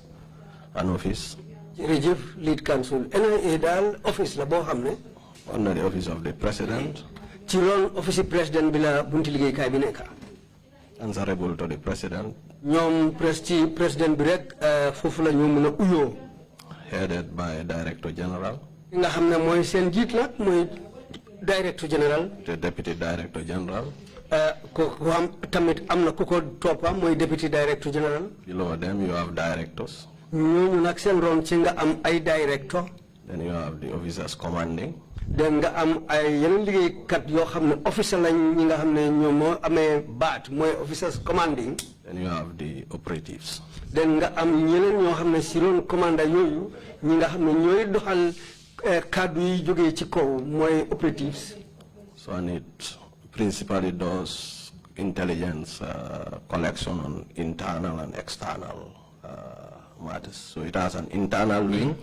an office. Lead Counsel, NIA dal office la bo xamne under the office of the President. Ci ron office President bi la bunti liggéey kay bi nekk. Answerable to the President. Ñoom President bi rek fofu la ñu mëna uyo. Headed by Director General. Nga xamne moy sen jitt la moy Director General. The Deputy Director General. Tamit amna kuko topa moy Deputy Director General. Below them you have directors. Ñooñu nak sen ron ci nga am ay director. Then you have the officers commanding. Den nga am ay yeneen liggéey kat yoo xam ne officer lañ ñi nga xam ne ñoom moo amee baat mooy officers commanding. Then you have the operatives. Den nga am ñeneen ñoo xam ne si ron commanda yooyu ñi nga xam ne ñooy doxal kaddu yi jógee ci kaw mooy operatives. So and it principally does intelligence collection on internal and external matters. So it has an internal wing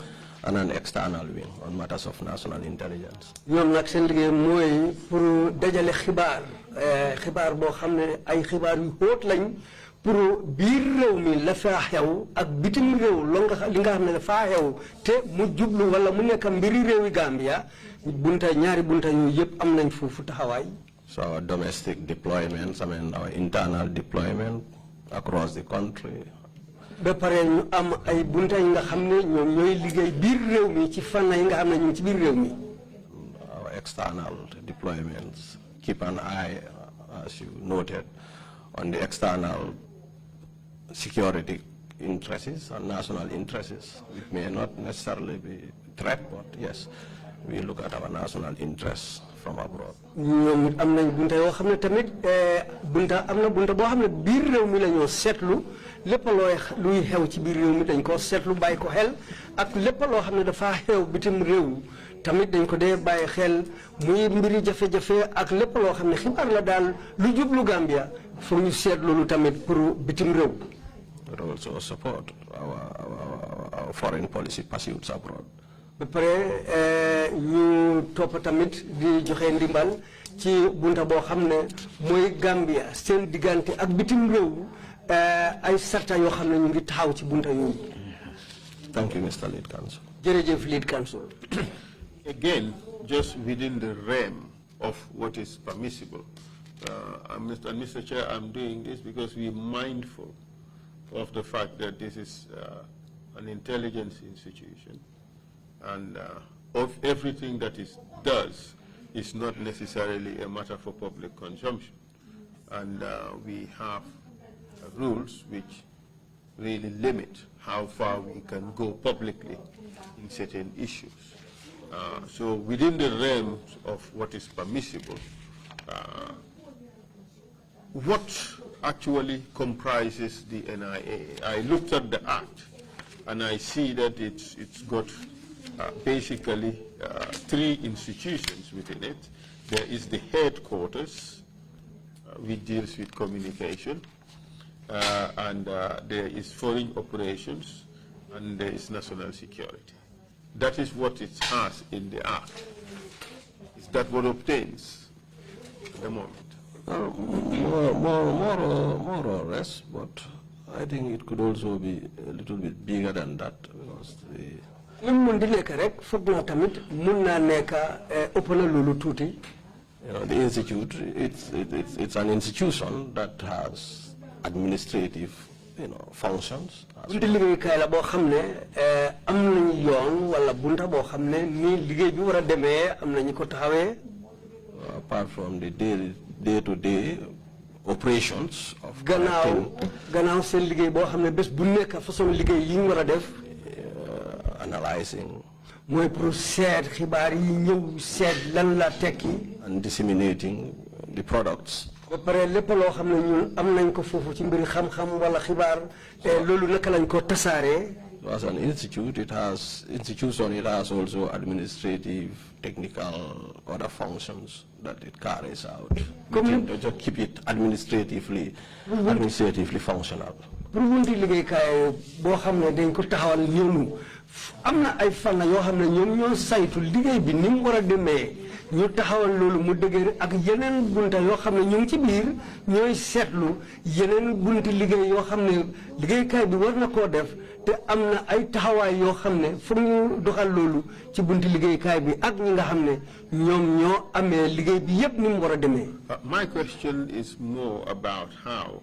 and an external wing on matters of national intelligence. ñoom nag seen liggéey mooy pour dajale xibaar boo xam ne ay xibaar yu xóot lañ pour biir réew mi la faa xew ak bitim réew li nga xam ne dafaa xew te mu jublu wala mu nekk mbiri réewi Gambia ñaari bunta yooyu yëpp am nañ foofu taxawaay. So our domestic deployments, I mean our internal deployment across the country. Ba pare ñu am ay bunta yi nga xam ne ñoom ñooy liggéey biir réew mi ci fànn yi nga xam ne ñu ci biir réew mi. Our external deployments keep an eye, as you noted, on the external security interests and national interests. It may not necessarily be a threat, but yes, we look at our national interests from abroad. ñoom am nañ bunta yoo xam ne tamit bunta am na bunta boo xam ne biir réew mi la ñoo seetlu lépp luy xew ci biir réew mi dañ ko seetlu bàyyi ko xel ak lépp loo xam ne dafa xew bitim réew tamit dañ ko dee bàyyi xel muy mbiri jafe-jafe ak lépp loo xam ne xibaar la daal lu jublu Gambia foog ñu seet loolu tamit pour bitim réew. But also support our foreign policy pursuits abroad. ba pare ñu topp tamit di joxe ndimbal ci bunta boo xam ne mooy Gambia seen diggante ak bitim réew ay sarta yoo xam ne ñu ngi taxaw ci bunta yooyu. Thank you, Mr. Lead Counsel. jërëjëf Lead Counsel. Again, just within the realm of what is permissible, and Mr. Chair, I'm doing this because we're mindful of the fact that this is an intelligence institution, and of everything that it does is not necessarily a matter for public consumption. And we have rules which really limit how far we can go publicly in certain issues. So within the realms of what is permissible, what actually comprises the NIA? I looked at the Act and I see that it's got basically 3 institutions within it. There is the headquarters, which deals with communication, and there is foreign operations, and there is national security. That is what it has in the Act. Is that what obtains at the moment? More or less, but I think it could also be a little bit bigger than that, because the the institute, it's an institution that has administrative, functions. Apart from the day-to-day operations of analyzing and disseminating the products. As an institute, it has also administrative, technical, other functions that it carries out. To keep it administratively functional. amna ay fànn yoo xam ne ñoom ñoo saytu liggéey bi ni mu war a demee ñu taxawal loolu mu dëgër ak yeneen bunta yoo xam ne ñu ngi ci biir ñooy seetlu yeneen bunti liggéey yoo xam ne liggéeykaay bi war na koo def te am na ay taxawaay yoo xam ne foog ñu doxal loolu ci bunti liggéeykaay bi ak ñi nga xam ne ñoom ñoo amee liggéey bi yépp ni mu war a demee. My question is more about how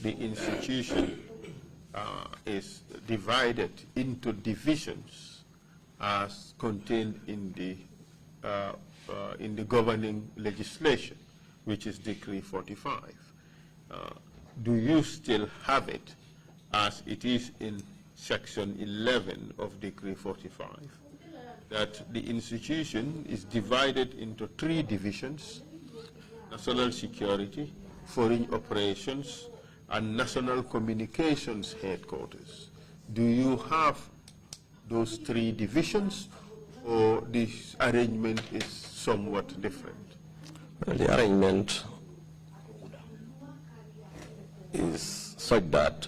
the institution is divided into divisions as contained in the governing legislation, which is Decree 45. Do you still have it as it is in Section 11 of Decree 45, that the institution is divided into 3 divisions: national security, foreign operations, and National Communications Headquarters? Do you have those 3 divisions, or this arrangement is somewhat different? Well, the arrangement is such that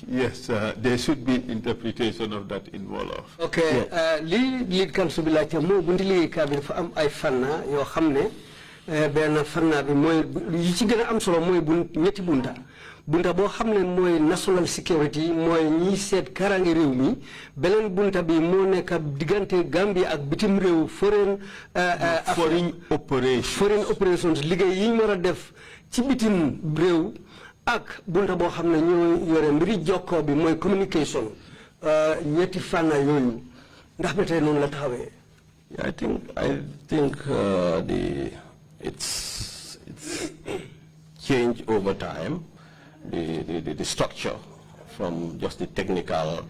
yes, there should be interpretation of that in Wolof. Okay, lead counsel bi laajte mo bunti liggéeykaay bi dafa am ay fanna yoo xam ne benn fanna bi mooy yi ci gën a am solo mooy ñetti bunta bunta boo xam ne mooy national security mooy ñiy seet karange réew mi beneen bunta bi moo nekk diggante Gambie ak bitim réew foreign operations liggéey yi ñu war a def ci bitim réew ak bunta boo xam ne ñoo yore mbiri jokkoo bi mooy communication ñetti fànn yooyu ndax ba tey noonu la taxawee. I think it's changed over time, the structure from just the technical,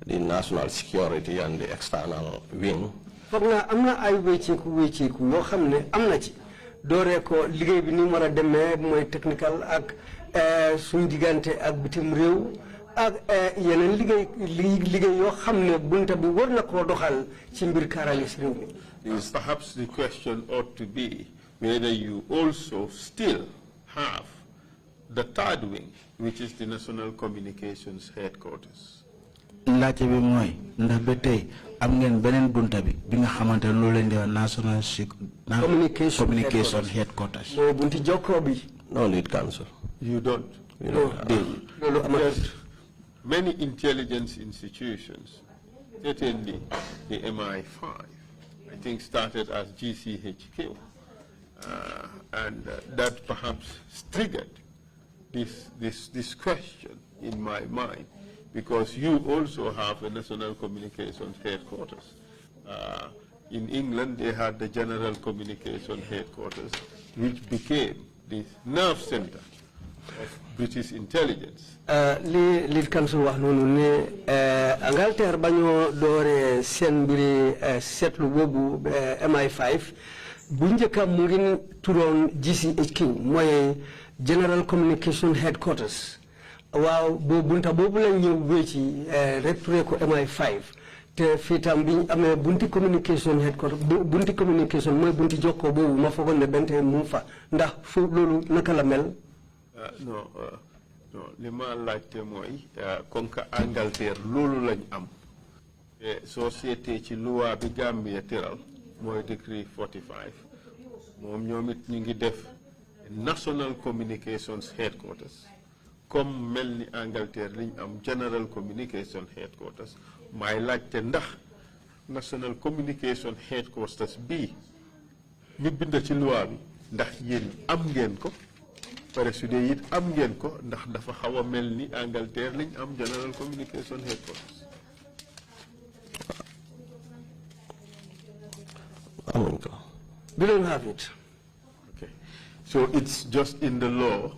the national security and the external wing. foog naa am na ay wécceeku yoo xam ne am na ci dooree ko liggéey bi ni mu war a demee mooy technical ak suñu diggante ak bitim réew ak yeneen liggéey yoo xam ne bunta bi war na koo doxal ci mbir kaaraange si réew mi. Perhaps the question ought to be whether you also still have the third wing, which is the National Communications Headquarters. laajte bi mooy ndax ba tey am ngeen beneen bunta bi nga xamante ne loolu leen di wax National Communication Headquarters. mooy bunti jokkoo bi. No, lead counsel. You don't. Many intelligence institutions, certainly the MI5, I think started as GCHQ, and that perhaps triggered this question in my mind, because you also have a National Communications Headquarters. In England, they had the General Communication Headquarters, which became the nerve center of British intelligence. Lead counsel wax noonu ne Angleterre bañoo doore seen mbiri seetlu boobu MI5 bu njëkka mu ngi turoon GCHQ mooy General Communication Headquarters. waaw bunta boobu lañ ñëw wéeci rek turee ko MI5 te fii tam bi ñu amee bunti communication headquarters bunti communication mooy bunti jokkoo boobu ma foogoon ne bente mu fa ndax fu loolu naka la mel. non li ma laajte mooy comme que Angleterre loolu lañ am soo seetee ci loi bi Gambia tëral mooy décret 45 moom ñoom it ñu ngi def National Communications Headquarters comme mel ni Angleterre liñ am General Communication Headquarters may laajte ndax National Communication Headquarters bii ñu bind ci loi bi ndax yéen am ngeen ko pare su dee it am ngeen ko ndax dafa xaw a mel ni Angleterre liñ am General Communication Headquarters. amuñ ko. We don't have it. Okay, so it's just in the law,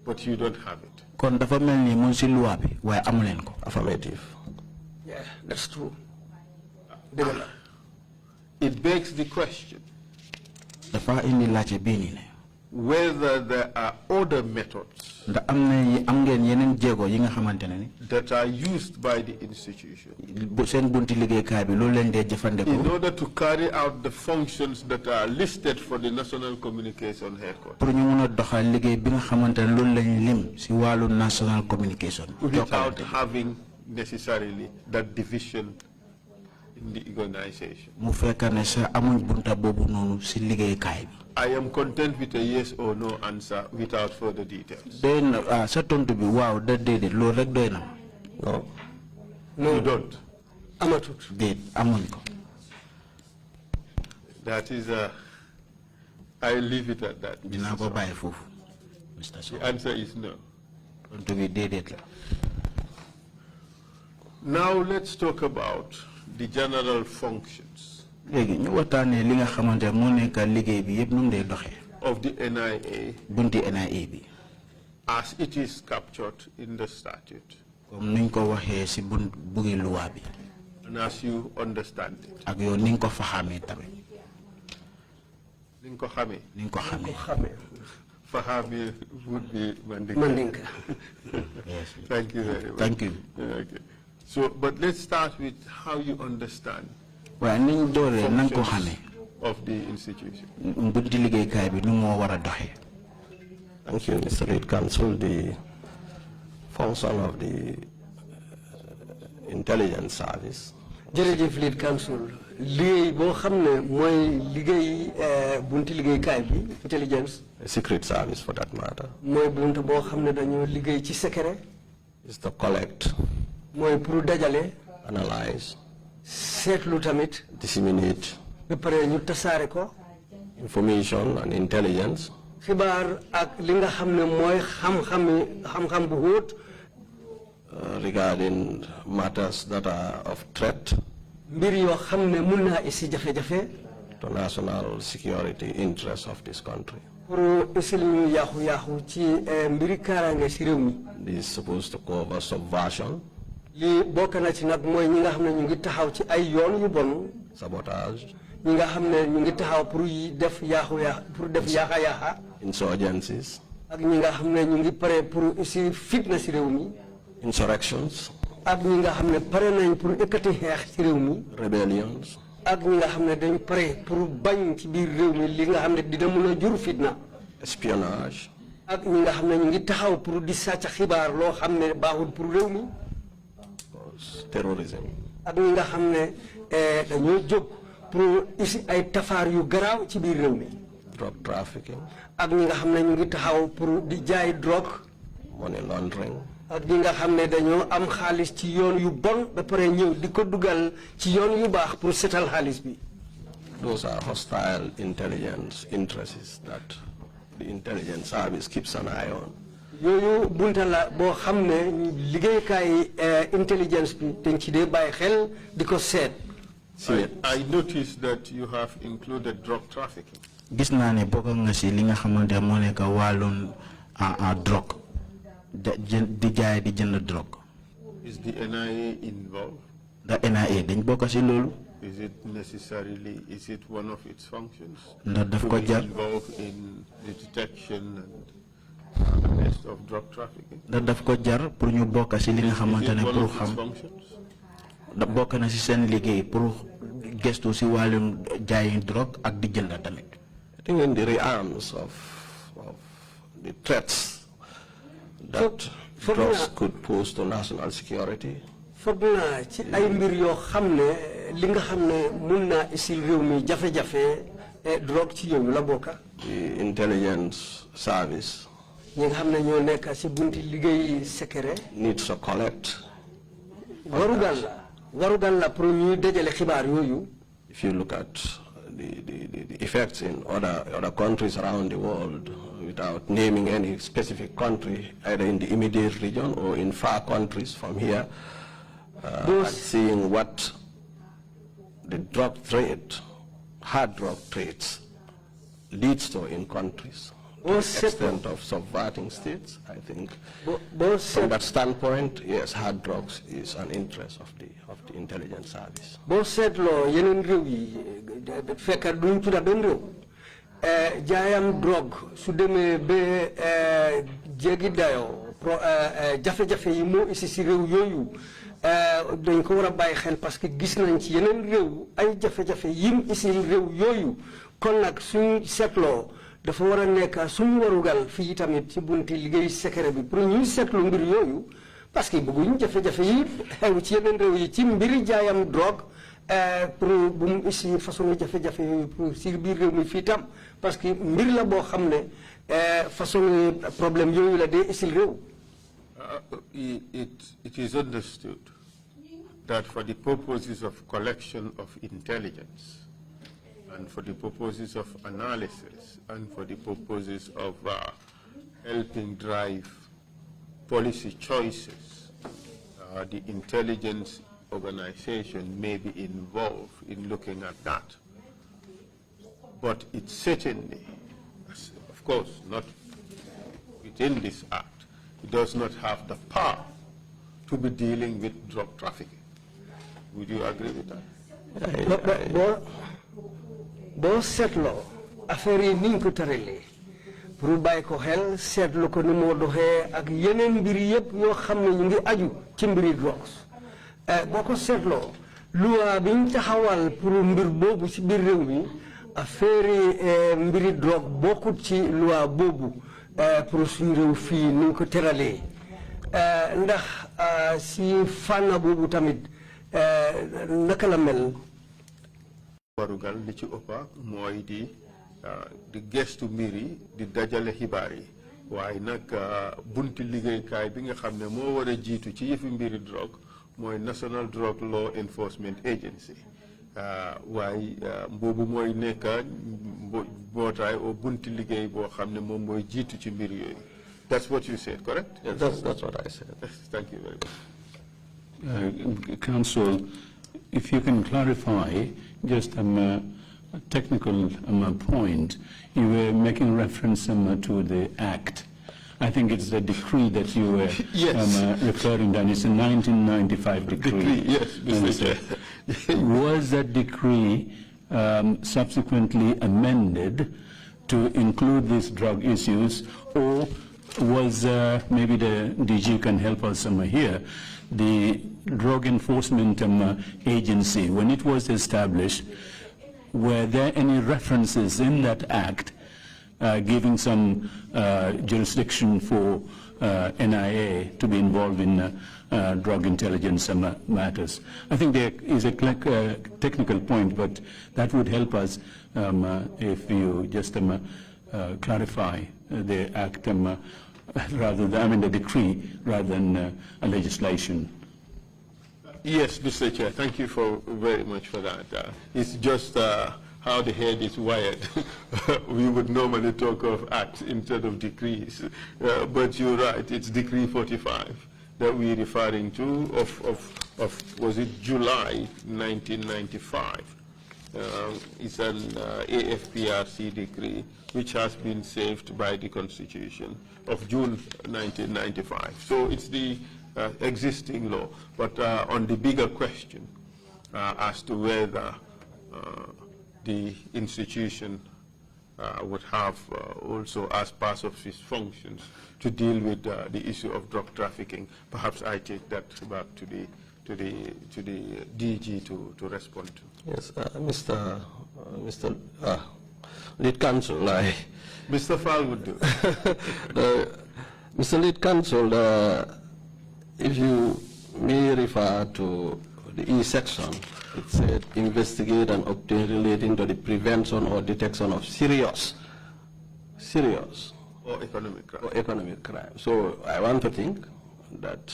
but you don't have it. kon dafa mel ni mu ngi si loi bi waaye amu leen ko. Affirmative. Yeah, that's true. It begs the question dafa indi laajte bii nii ne whether there are other methods ndax am ngeen yeneen jéego yi nga xamante ne ni that are used by the institution seen bunti liggéeykaay bi loolu leen dee jëfandikoo in order to carry out the functions that are listed for the National Communication Headquarters. pour ñu mun a doxal liggéey bi nga xamante ne loolu lañ lim si wàllu national communication. Without having necessarily that division in the organization. mu fekk ne sa amuñ bunta boobu noonu si liggéeykaay bi. I am content with a yes or no answer without further details. doy na sa tontu bi waaw da déedéet loolu rek doy na. No. No, you don't. Amatut. Déet amuñ ko. That is I leave it at that. dinaa ko bàyyi foofu. Mr. Sowe. The answer is no. tontu bi déedéet la. Now let's talk about the general functions léegi ñu waxtaanee li nga xamante moo nekk liggéey bi yëpp nu mu dee doxee. of the NIA bunti NIA bi. as it is captured in the statute. comme niñ ko waxee si bugi luwa bi. And as you understand it. ak yow ni nga ko fa xamee tamit. Ni nga ko xamee. ni nga ko xamee. Fahami would be Mandinka. Mandinka. Yes. Thank you very much. Thank you. Okay. So, but let's start with how you understand waaye niñ dooree na nga ko xamee. of the institution. bunti liggéeykaay bi nu moo war a doxee. Thank you, Mr. Lead Counsel. The function of the intelligence service. jërëjëf lead counsel liggéey boo xam ne mooy liggéey bunti liggéeykaay bi intelligence. a secret service for that matter. mooy buntu boo xam ne dañoo liggéey ci secret. is to collect. mooy pour dajale. analyse. seetlu tamit. disseminate. ba pare ñu tasaare ko. information and intelligence. xibaar ak li nga xam ne mooy xam-xam bu xóot. regarding matters that are of threat. mbir yoo xam ne mun naa isi jafe-jafe. to national security interests of this country. pour isil ñu yaaxu ci mbiri kaaraange si réew mi. This is supposed to cover subversion. li bokk na ci nag mooy ñi nga xam ne ñu ngi taxaw ci ay yoon yu bon. Sabotage. ñi nga xam ne ñu ngi taxaw pour def yaaxa. Insurgencies. ak ñi nga xam ne ñu ngi pare pour si fitna si réew mi. Insurrections. ak ñi nga xam ne pare nañ pour ekkati xeex ci réew mi. Rebellions. ak ñi nga xam ne dañ pare pour bañ ci biir réew mi li nga xam ne dina mën a jur fitna. Espionnage. ak ñi nga xam ne ñu ngi taxaw pour di sàcc xibaar loo xam ne baaxul pour réew mi. Terrorism. ak ñi nga xam ne dañoo jóg pour isi ay tafaar yu garaaw ci biir réew mi. Drug trafficking. ak ñi nga xam ne ñu ngi taxaw pour di jaay drogue. Money laundering. ak ñi nga xam ne dañoo am xaalis ci yoon yu bon ba pare ñëw di ko dugal ci yoon yu baax pour setal xaalis bi. Those are hostile intelligence interests that the intelligence service keeps an eye on. yooyu bunta la boo xam ne liggéeykaay intelligence bi dañ ci dee bàyyi xel di ko seet. I noticed that you have included drug trafficking. gis naa ne bokk nga si li nga xamante moo nekk wàllum drogue di jaay di jënd drogue. Is the NIA involved? The NIA dañ bokk si loolu. Is it one of its functions? ndax daf ko jar involved in the detection and arrest of drug trafficking? ndax daf ko jar pour ñu bokk si li nga xamante ne pour xam. da bokk na si seen liggéey pour gestu si wàllum jaayi drogue ak di jënd tamit. I think in the realms of the threats that drugs could pose to national security. foog naa ci ay mbir yoo xam ne li nga xam ne mun naa isil réew mi jafe-jafe drogue ci yooyu la bokka. The intelligence service. ñi nga xam ne ñoo nekk si bunti liggéey secret. needs to collect. warugal la pour ñuy dajale xibaar yooyu. If you look at the effects in other countries around the world, without naming any specific country, either in the immediate region or in far countries from here, and seeing what the drug trade, hard drug trades, leads to in countries. The extent of subverting states, I think, from that standpoint, yes, hard drugs is an interest of the intelligence service. Boo seetloo yeneen réew yi fekk duñ tudda benn réew jaayam drogue su demee ba jéggi dayoo jafe-jafe yi moo isi si réew yooyu dañ ko war a bàyyi xel parce que gis nañ ci yeneen réew ay jafe-jafe yim isi réew yooyu kon nag suñ seetloo dafa war a nekk suñu warugal fii tamit ci bunti liggéey secret bi pour ñuy seetlu mbir yooyu parce que bëgguñ jafe-jafe yi xew ci yeneen réew yi ci mbiri jaayam drogue pour bu mu isi façon jafe-jafe yooyu pour si biir réew mi fii tam parce que mbir la boo xam ne façon problème yooyu la dee isil réew. It is understood that for the purposes of collection of intelligence and for the purposes of analysis and for the purposes of helping drive policy choices, the intelligence organization may be involved in looking at that. But it certainly, of course, not within this act, it does not have the power to be dealing with drug trafficking. Would you agree with that? Boo seetloo affaire yi niñ ko tëralee pour bàyyi ko xel seetlu ko ni moo doxee ak yeneen mbir yëpp yoo xam ne ñu ngi aju ci mbiri drogue boo ko seetloo loi bi ñu taxawal pour mbir boobu ci biir réew mi affaire yi mbiri drogue bokkut ci loi boobu pour suñu réew fii ni ñu ko tëralee ndax si fànn boobu tamit naka la mel. warugal li ci ëppa mooy di gestu mbir yi di dajale xibaar yi waaye nag bunti liggéeykaay bi nga xam ne moo war a jiitu ci yëfi mbiri drogue mooy National Drug Law Enforcement Agency waaye boobu mooy nekk mbootaay o bunti liggéey boo xam ne moom mooy jiitu ci mbir yooyu. That's what you said, correct? Yes, that's what I said. Thank you very much. Council, if you can clarify just a technical point, you were making reference to the Act. I think it's the decree that you were referring to, and it's a 1995 decree. Yes. Was that decree subsequently amended to include these drug issues, or was, maybe the DG can help us here, the Drug Enforcement Agency, when it was established, were there any references in that act giving some jurisdiction for NIA to be involved in drug intelligence matters? I think there is a technical point, but that would help us if you just clarify the act rather than, the decree rather than a legislation. Yes, Mr. Chair, thank you very much for that. It's just how the head is wired. We would normally talk of acts instead of decrees, but you're right, it's Decree 45 that we're referring to of was it July 1995. It's an AFPRC decree which has been saved by the Constitution of June 1995. So it's the existing law. But on the bigger question as to whether the institution would have also as part of its functions to deal with the issue of drug trafficking, perhaps I take that back to the DG to respond to. Yes, Mr. Lead Counsel, Mr. Fall would do. Mr. Lead Counsel, if you may refer to the E section, it said investigate and obtain relating to the prevention or detection of serious or economic crime. So I want to think that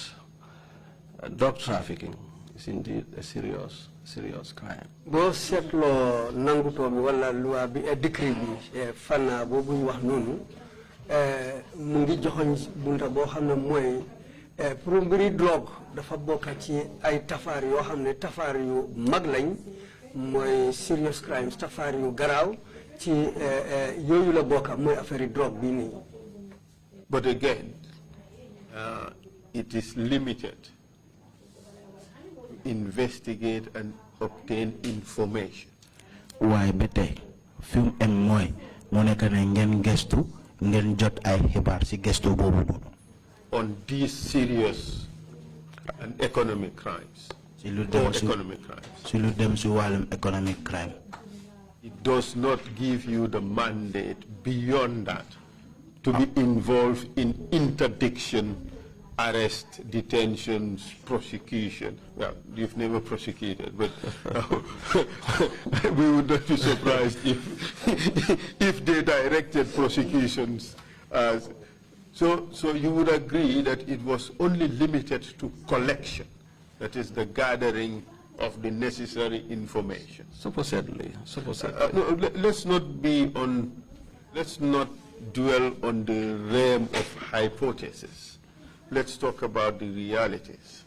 drug trafficking is indeed a serious crime. Bo setlo nanguto mi wala loi bi decree bi fana bobu ñu wax nonu mu ngi joxoñ bunta bo xamne moy pour mbiri drogue dafa bokk ci ay tafaar yoo xam ne tafaar yu mag lañ mooy serious crimes tafaar yu garaaw ci yooyu la bokk mooy affaire drogue bi nii. But again, it is limited to investigate and obtain information. Waaye ba tey fi mu am mooy mu nekk ne ngeen gestu ngeen jot ay xibaar si gestu boobu noonu. On these serious and economic crimes. Economic crime. It does not give you the mandate beyond that to be involved in interdiction, arrest, detentions, prosecution. Well, you've never prosecuted, but we would not be surprised if they directed prosecutions. So you would agree that it was only limited to collection, that is the gathering of the necessary information. Supposedly. No, let's not dwell on the realm of hypothesis. Let's talk about the realities.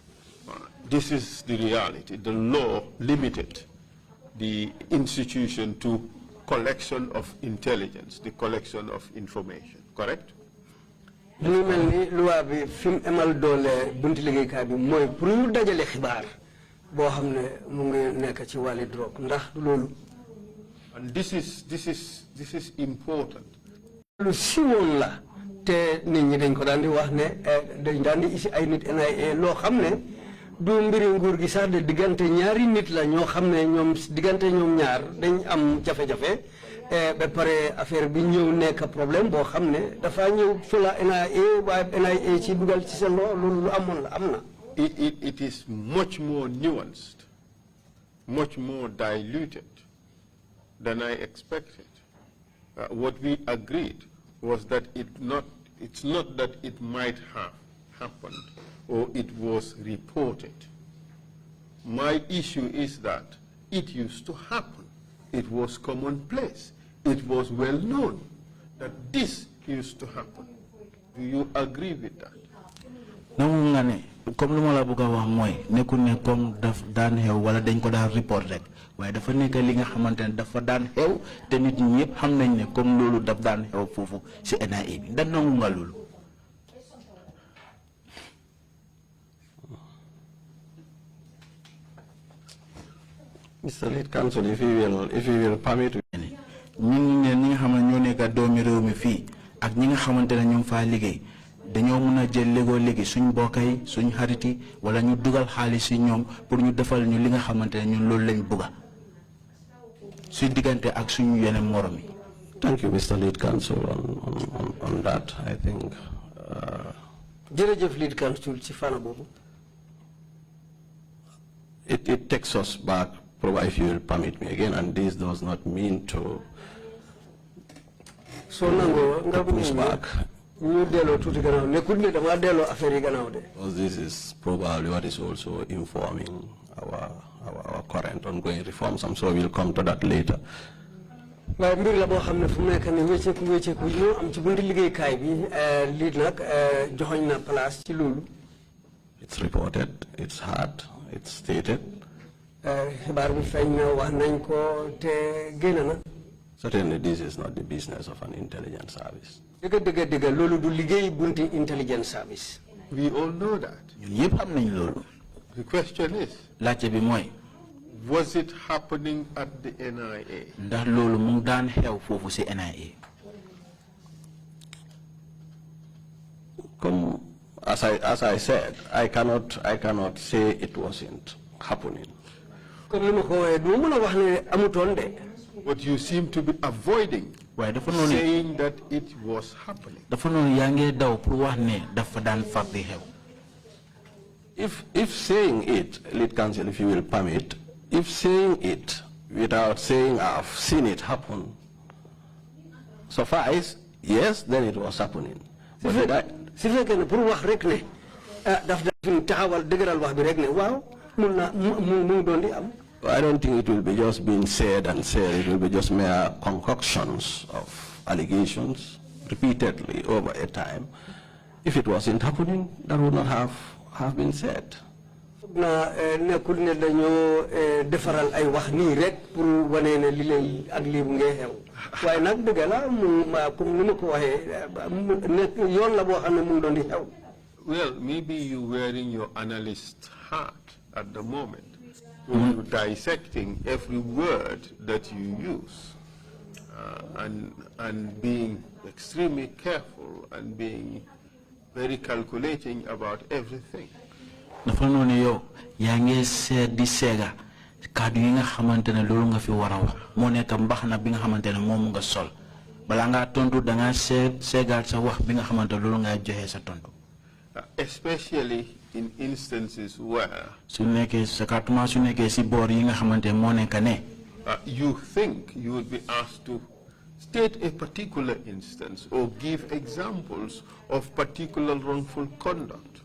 This is the reality. The law limited the institution to collection of intelligence, the collection of information, correct? Lu melni loi bi fim emal doole bunti liggéeykaay bi mooy pour ñu dajale xibaar boo xam ne mu ngi nekk ci wàllu drogue ndax loolu. And this is important. Lu siiwoon la te nit ñi dañ ko daan di wax ne dañ daan di isi ay nit NIA loo xam ne du mbiri nguur gi sax de diggante ñaari nit la ñoo xam ne ñoom diggante ñoom ñaar dañ am jafe-jafe. Ba pare affaire bi ñëw nekk problème boo xam ne dafa ñëw fula NIA waaye NIA ci dugal ci seen loolu lu amoon la am na. it is much more nuanced, much more diluted than I expected. What we agreed was that it's not that it might have happened or it was reported. My issue is that it used to happen. It was commonplace. It was well known that this used to happen. Do you agree with that? Comme lu ma la bëgg a wax mooy nekkul ne comme daf daan xew wala dañ ko daan report rek waaye dafa nekk li nga xamante ne dafa daan xew te nit ñi ñëpp xam nañ ne comme loolu daf daan xew foofu si NIA bi ndax nangu nga loolu. Mr. Lead Counsel, if you will permit me. ñi nga xam ne ñoo nekk doomi réew mi fii ak ñi nga xamante ne ñoom faa liggéey dañoo mën a jël léegi suñ mbokk yi suñ xarit yi wala ñu dugal xaalis si ñoom pour ñu defal ñu li nga xamante ne ñun loolu lañ bëgga suñ diggante ak suñu yeneen morom yi. Thank you, Mr. Lead Counsel, on that. I think. jërëjëf Lead Counsel ci fànn boobu. It takes us back, probably if you will permit me again, and this does not mean to push back. Because this is probably what is also informing our current ongoing reforms. I'm sure we'll come to that later. It's reported, it's heard, it's stated. Certainly this is not the business of an intelligence service. We all know that. The question is, was it happening at the NIA? As I said, I cannot say it wasn't happening. But you seem to be avoiding saying that it was happening. If saying it, Lead Counsel, if you will permit, if saying it without saying I've seen it happen suffice, yes, then it was happening. But did I? I don't think it will be just being said and said. It will be just mere concoctions of allegations repeatedly over a time. If it wasn't happening, that would not have been said. Well, maybe you're wearing your analyst hat at the moment. You're dissecting every word that you use and being extremely careful and being very calculating about everything. Especially in instances where you think you would be asked to state a particular instance or give examples of particular wrongful conduct.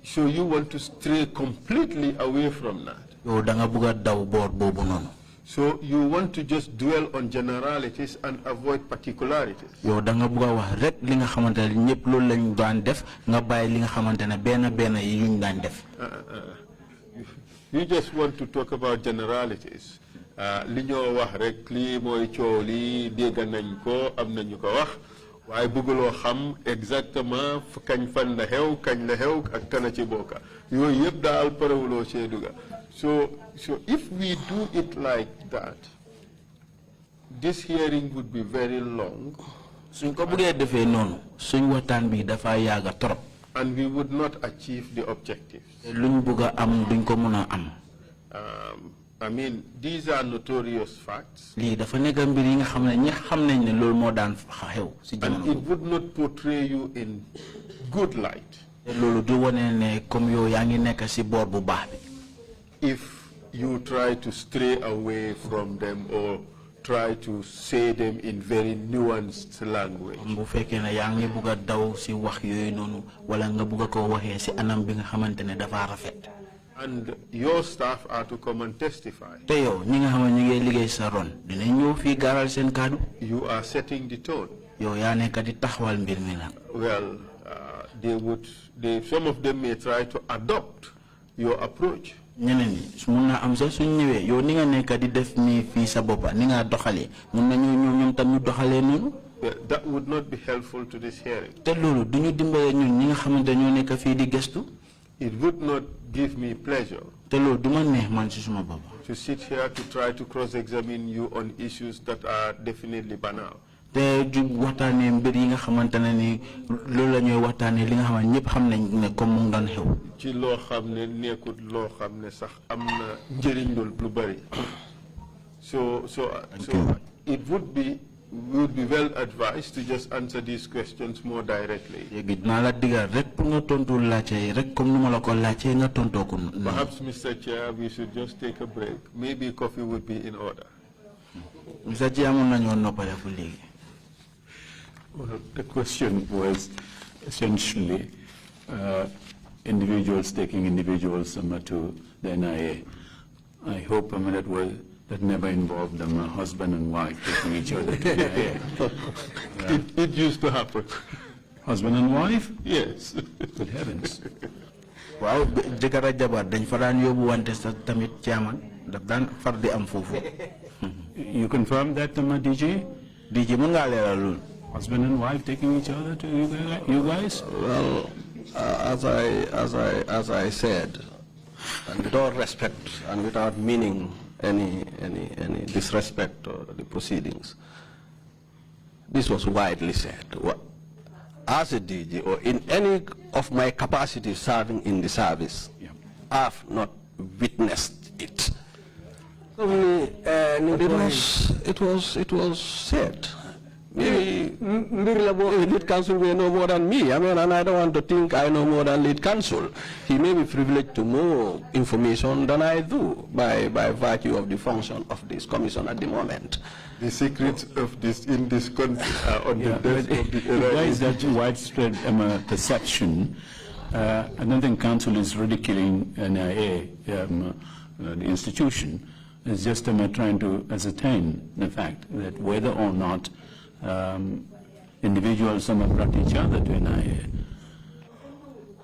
So you want to stray completely away from that. So you want to just dwell on generalities and avoid particularities. You just want to talk about generalities. Linyo wax rek li moy ciow li dégg nañ ko am nañu ko wax waye bëgguloo xam exactement kañ fan la xew kañ la xew ak kana ci bokka yoy yeb daal parewulo ci duga. So if we do it like that, this hearing would be very long. And we would not achieve the objectives. I mean, these are notorious facts. And it would not portray you in good light if you try to stray away from them or try to say them in very nuanced language. And your staff are to come and testify. You are setting the tone. Well, some of them may try to adopt your approach. That would not be helpful to this hearing. It would not give me pleasure to sit here to try to cross-examine you on issues that are definitely banal. I'm so it would be well advised to just answer these questions more directly. Perhaps, Mr. Chair, we should just take a break. Maybe coffee would be in order. Well, the question was essentially individuals taking individuals to the NIA. I hope that never involved them, a husband and wife taking each other to the NIA. It used to happen. Husband and wife? Yes. Good heavens. Wow, jëkkër jabar dañ fa daan yóbbu wante sa tamit chairman daf daan far di am foofu. You confirm that, DJ? DJ mën ngaa leeral loolu. Husband and wife taking each other to you guys? Well, as I said, and with all respect and without meaning any disrespect or the proceedings, this was widely said. As a DG or in any of my capacities serving in the service, I have not witnessed it. It was said. Maybe lead counsel may know more than me. I mean, and I don't want to think I know more than lead counsel. He may be privileged to more information than I do by virtue of the function of this commission at the moment. The secrets of this in this country are on the desk of the NIA. Why is that widespread perception? I don't think counsel is ridiculing NIA, the institution. It's just trying to ascertain the fact that whether or not individuals brought each other to NIA.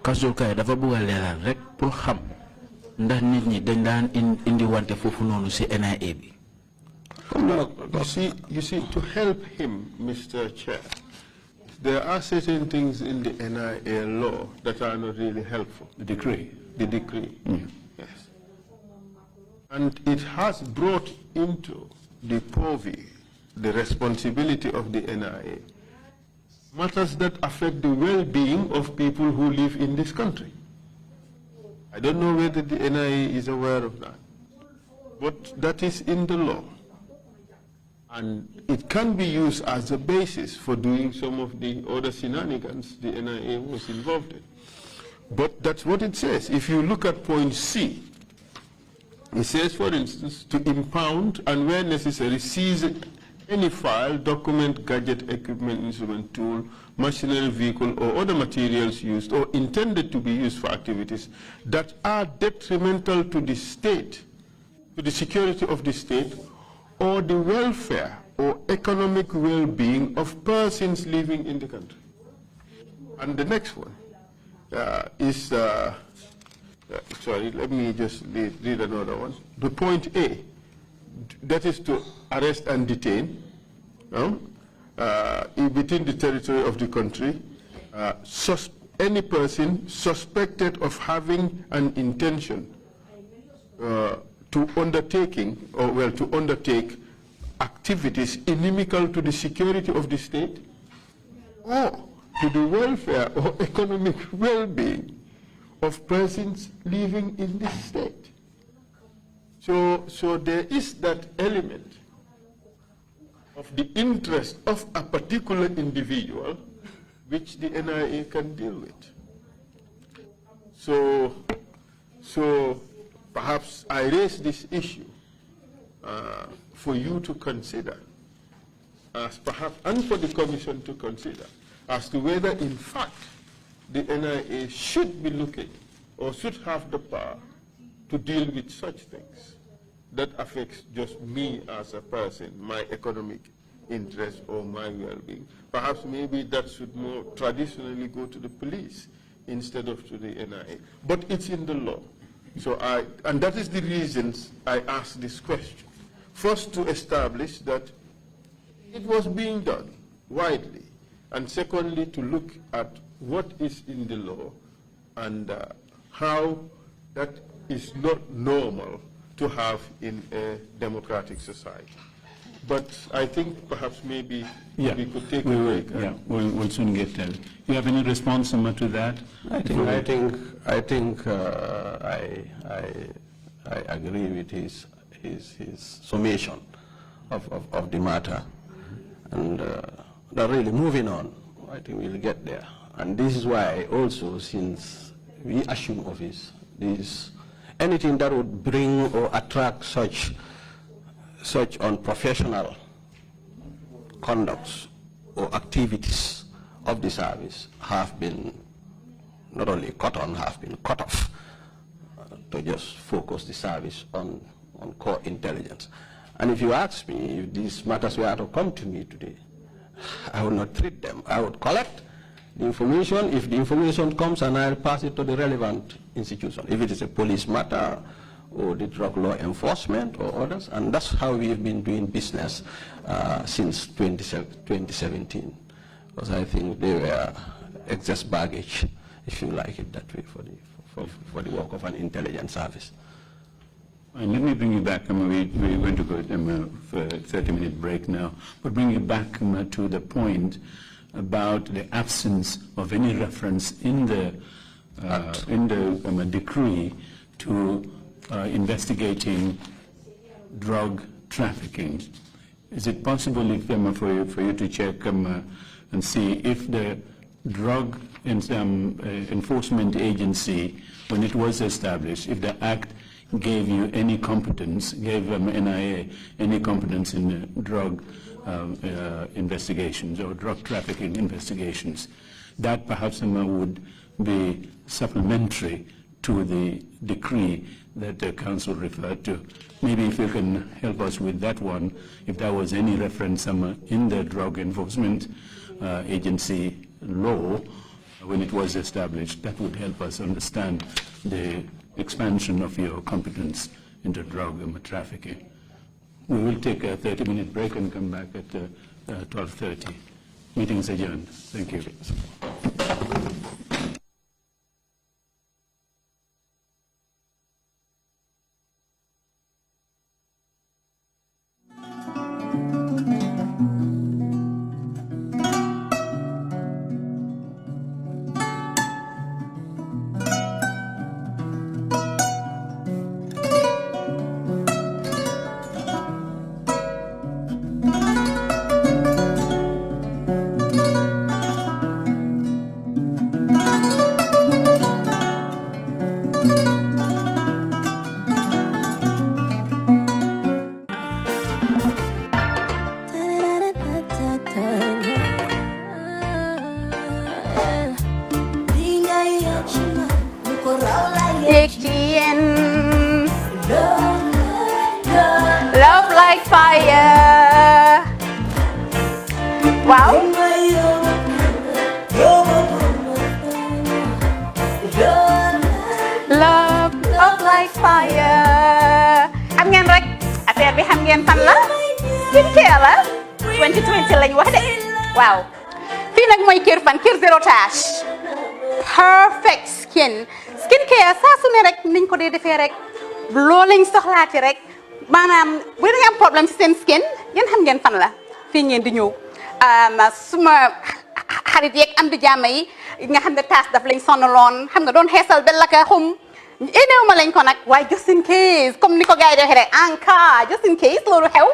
Counsel kay dafa bëgg leeral rek pour xam ndax nit ñi dañ daan indi wante foofu noonu ci NIA bi. You see, to help him, Mr. Chair, there are certain things in the NIA law that are not really helpful. The decree. The decree, yes. And it has brought into the purview the responsibility of the NIA matters that affect the well-being of people who live in this country. I don't know whether the NIA is aware of that, but that is in the law. And it can be used as a basis for doing some of the other shenanigans the NIA was involved in. But that's what it says. If you look at point C, it says, for instance, to impound and where necessary, seize any file, document, gadget, equipment, instrument, tool, machinery, vehicle, or other materials used or intended to be used for activities that are detrimental to the state, to the security of the state, or the welfare or economic well-being of persons living in the country. And the next one is, sorry, let me just read another one. The point A, that is to arrest and detain within the territory of the country any person suspected of having an intention to undertake activities inimical to the security of the state or to the welfare or economic well-being of persons living in this state. So there is that element of the interest of a particular individual which the NIA can deal with. So perhaps I raise this issue for you to consider, as perhaps, and for the Commission to consider, as to whether in fact the NIA should be looking or should have the power to deal with such things that affects just me as a person, my economic interest or my well-being. Perhaps maybe that should more traditionally go to the police instead of to the NIA. But it's in the law. So and that is the reasons I asked this question. First, to establish that it was being done widely. And secondly, to look at what is in the law and how that is not normal to have in a democratic society. But I think perhaps maybe we could take a break. We'll soon get there. You have any response to that? I agree with his summation of the matter, and really moving on. I think we'll get there, and this is why also, since we assume office, anything that would bring or attract such unprofessional conducts or activities of the service have been not only cut on, have been cut off to just focus the service on core intelligence. And if you ask me if these matters were to come to me today, I would not treat them. I would collect the information. If the information comes, and I'll pass it to the relevant institution. If it is a police matter, or the drug law enforcement, or others, and that's how we've been doing business since 2017. Because I think they were excess baggage, if you like it that way, for the work of an intelligence service. And let me bring you back. We're going to go for a 30-minute break now, but bring you back to the point about the absence of any reference in the decree to investigating drug trafficking. Is it possible for you to check and see if the drug enforcement agency, when it was established, if the Act gave you any competence, gave NIA any competence in drug investigations or drug trafficking investigations? That perhaps would be supplementary to the decree that the Council referred to. Maybe if you can help us with that one, if there was any reference in the drug enforcement agency law when it was established, that would help us understand the expansion of your competence into drug trafficking. We will take a 30-minute break and come back at 12:30. Meeting's adjourned. Thank you. Love like fire. Wow. Love like fire. Xam ngeen rek affaire bi xam ngeen fan la? Skincare la. 2020 lañ wax de. Waaw. Fii nag mooy Kerr fan, Kerr zero tache. Perfect skin. Skincare saa su ne rek niñ ko dee defee rek. Loo lañ soxlaati rek. Maanaam bu ngeen am problème ci seen skin, yéen xam ngeen fan la. Fii ngeen di ñëw. Suma xarit yeeg am di jàmm yi nga xam ne taas daf lañ sonaloon, xam nga doon xeesal ba la ka xum éneew ma lañ ko nag waaye just in case comme ni ko gars yi di waxee rek en cas just in case loolu xew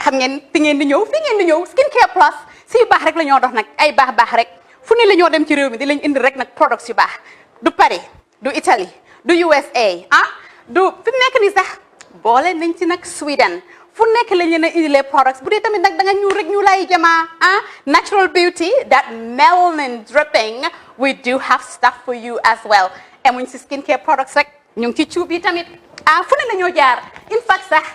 xam ngeen fi ngeen di ñëw skincare plus si yu baax rek la ñoo dox nag ay baax rek fu ne la ñoo dem ci réew mi di lañ indi rek nag products yu baax du Paris du Italie du USA du fi mu nekk nii sax boole nañ ci nag Sweden fu nekk lañ leen a indi les products bu dee tamit nag da nga ñuul rek ñu lay jamaa natural beauty that melanin dripping we do have stuff for you as well emuñ si skincare products rek ñu ngi ci cuub yi tamit fu ne la ñoo jaar in fact sax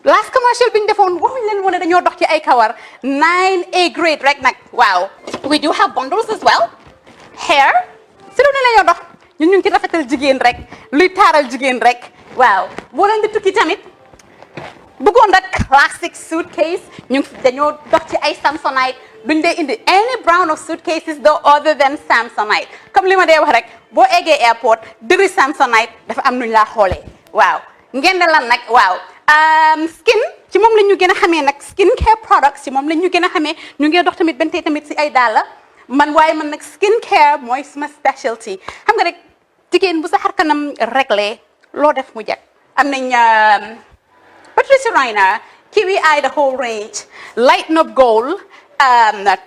last commercial bi ñu defoon waxuñ leen woon dañoo dox ci ay kawar 9A grade rek nag waaw we do have bundles as well hair si lu ne la ñoo dox ñun ñu ngi ci rafetal jigéen rek luy taaral jigéen rek waaw boo leen di tukki tamit bëggoon rek classic suitcase dañoo dox ci ay Samsonite duñ dee indi any brand of suitcases though other than Samsonite comme li ma dee wax rek boo eggee airport diri Samsonite dafa am nuñ laa xoolee waaw ngeen ne lan nag waaw skin ci moom la ñu gën a xamee nag skin care products ci moom la ñu gën a xamee ñu ngi dox tamit bentee tamit si ay dàlla man nag skin care mooy suma specialty xam nga rek jigéen bu sa xar kanam réglé loo def mu jag am nañ Patricia Reiner Kiwi Eye the whole range Lighten Up Gold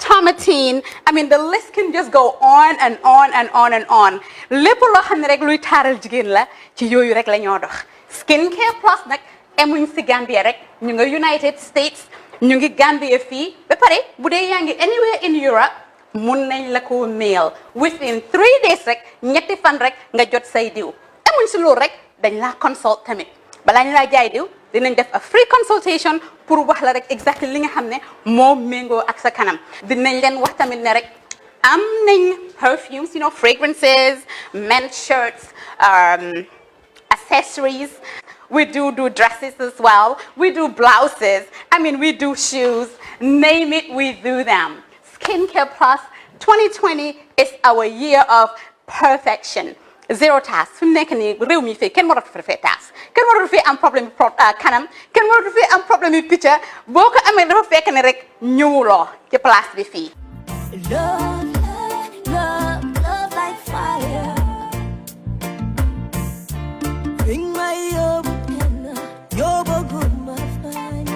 Tomatine I mean the list can just go on and on and on and on lépp loo xam ne rek luy taaral jigéen la ci yooyu rek la ñoo dox skin care plus nag emuñ si Gambia rek ñu nga United States ñu ngi Gambia fii ba pare bu dee yaa ngi anywhere in Europe mun nañ la ko mail within 3 days rek ñetti fan rek nga jot say diw emuñ si loolu rek dañ laa consult tamit balaa ñu laa jaay diw dinañ def a free consultation pour wax la rek exactly li nga xam ne moo méngoo ak sa kanam dinañ leen wax tamit ne rek am nañ perfumes fragrances men's shirts accessories we do dresses as well we do blouses I mean we do shoes name it we do them Skincare Plus 2020 is our year of perfection zero task fi mu nekk nii réew mi fii kenn waratu fi task kenn waratu fi am problème kanam kenn waratu fi am problème yu picca boo ko amee dafa fekk ne rek ñëwuloo ci place bi fii. Love like fire. Bring my yobo good my fine.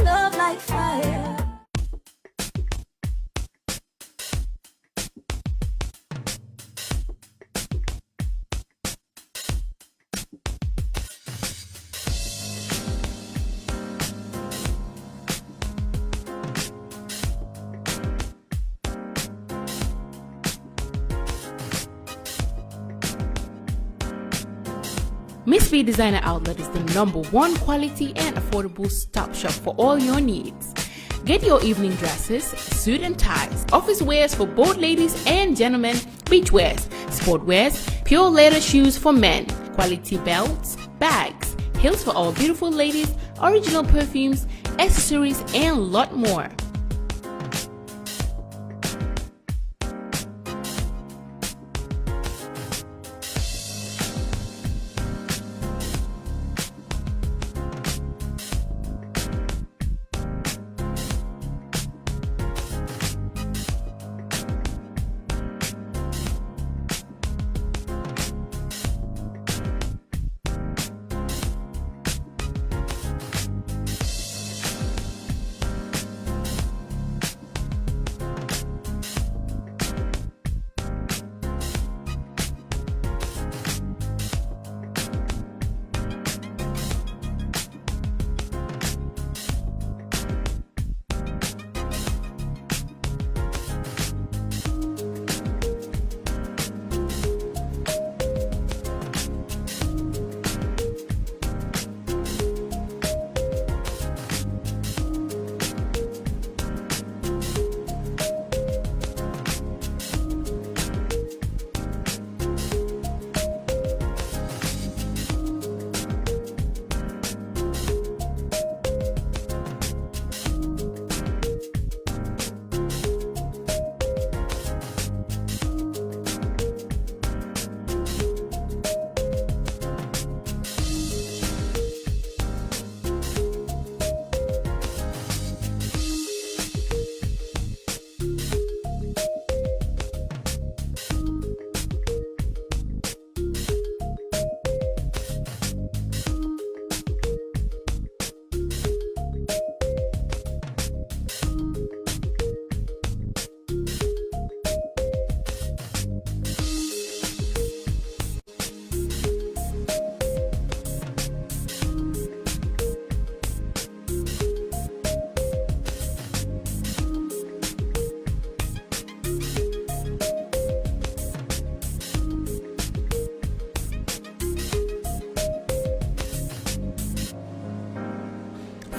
Love like fire. Miss V Designer Outlet is the #1 quality and affordable stop shop for all your needs. Get your evening dresses, suit and ties, office wears for both ladies and gentlemen, beach wears, sport wears, pure leather shoes for men, quality belts, bags, heels for all beautiful ladies, original perfumes, accessories, and a lot more.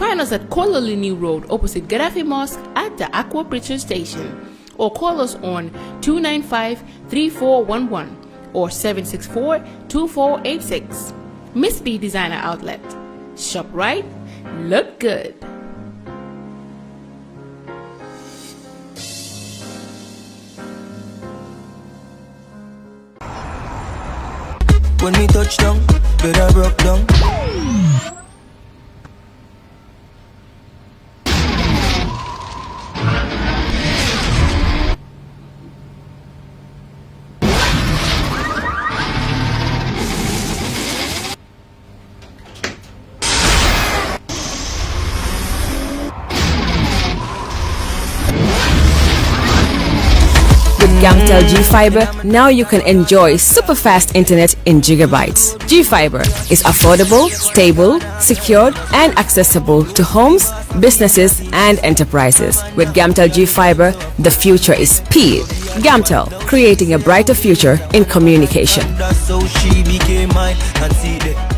Find us at Kololini Road opposite Gaddafi Mosque at the Aqua Preacher Station, or call us on 295-3411 or 764-2486. Miss B Designer Outlet. Shop right, look good. When we touch down, better broke down. Gamtel G-Fiber, now you can enjoy super fast internet in gigabytes. G-Fiber is affordable, stable, secured, and accessible to homes, businesses, and enterprises. With Gamtel G-Fiber, the future is speed. Gamtel, creating a brighter future in communication. That's how she became mine and see the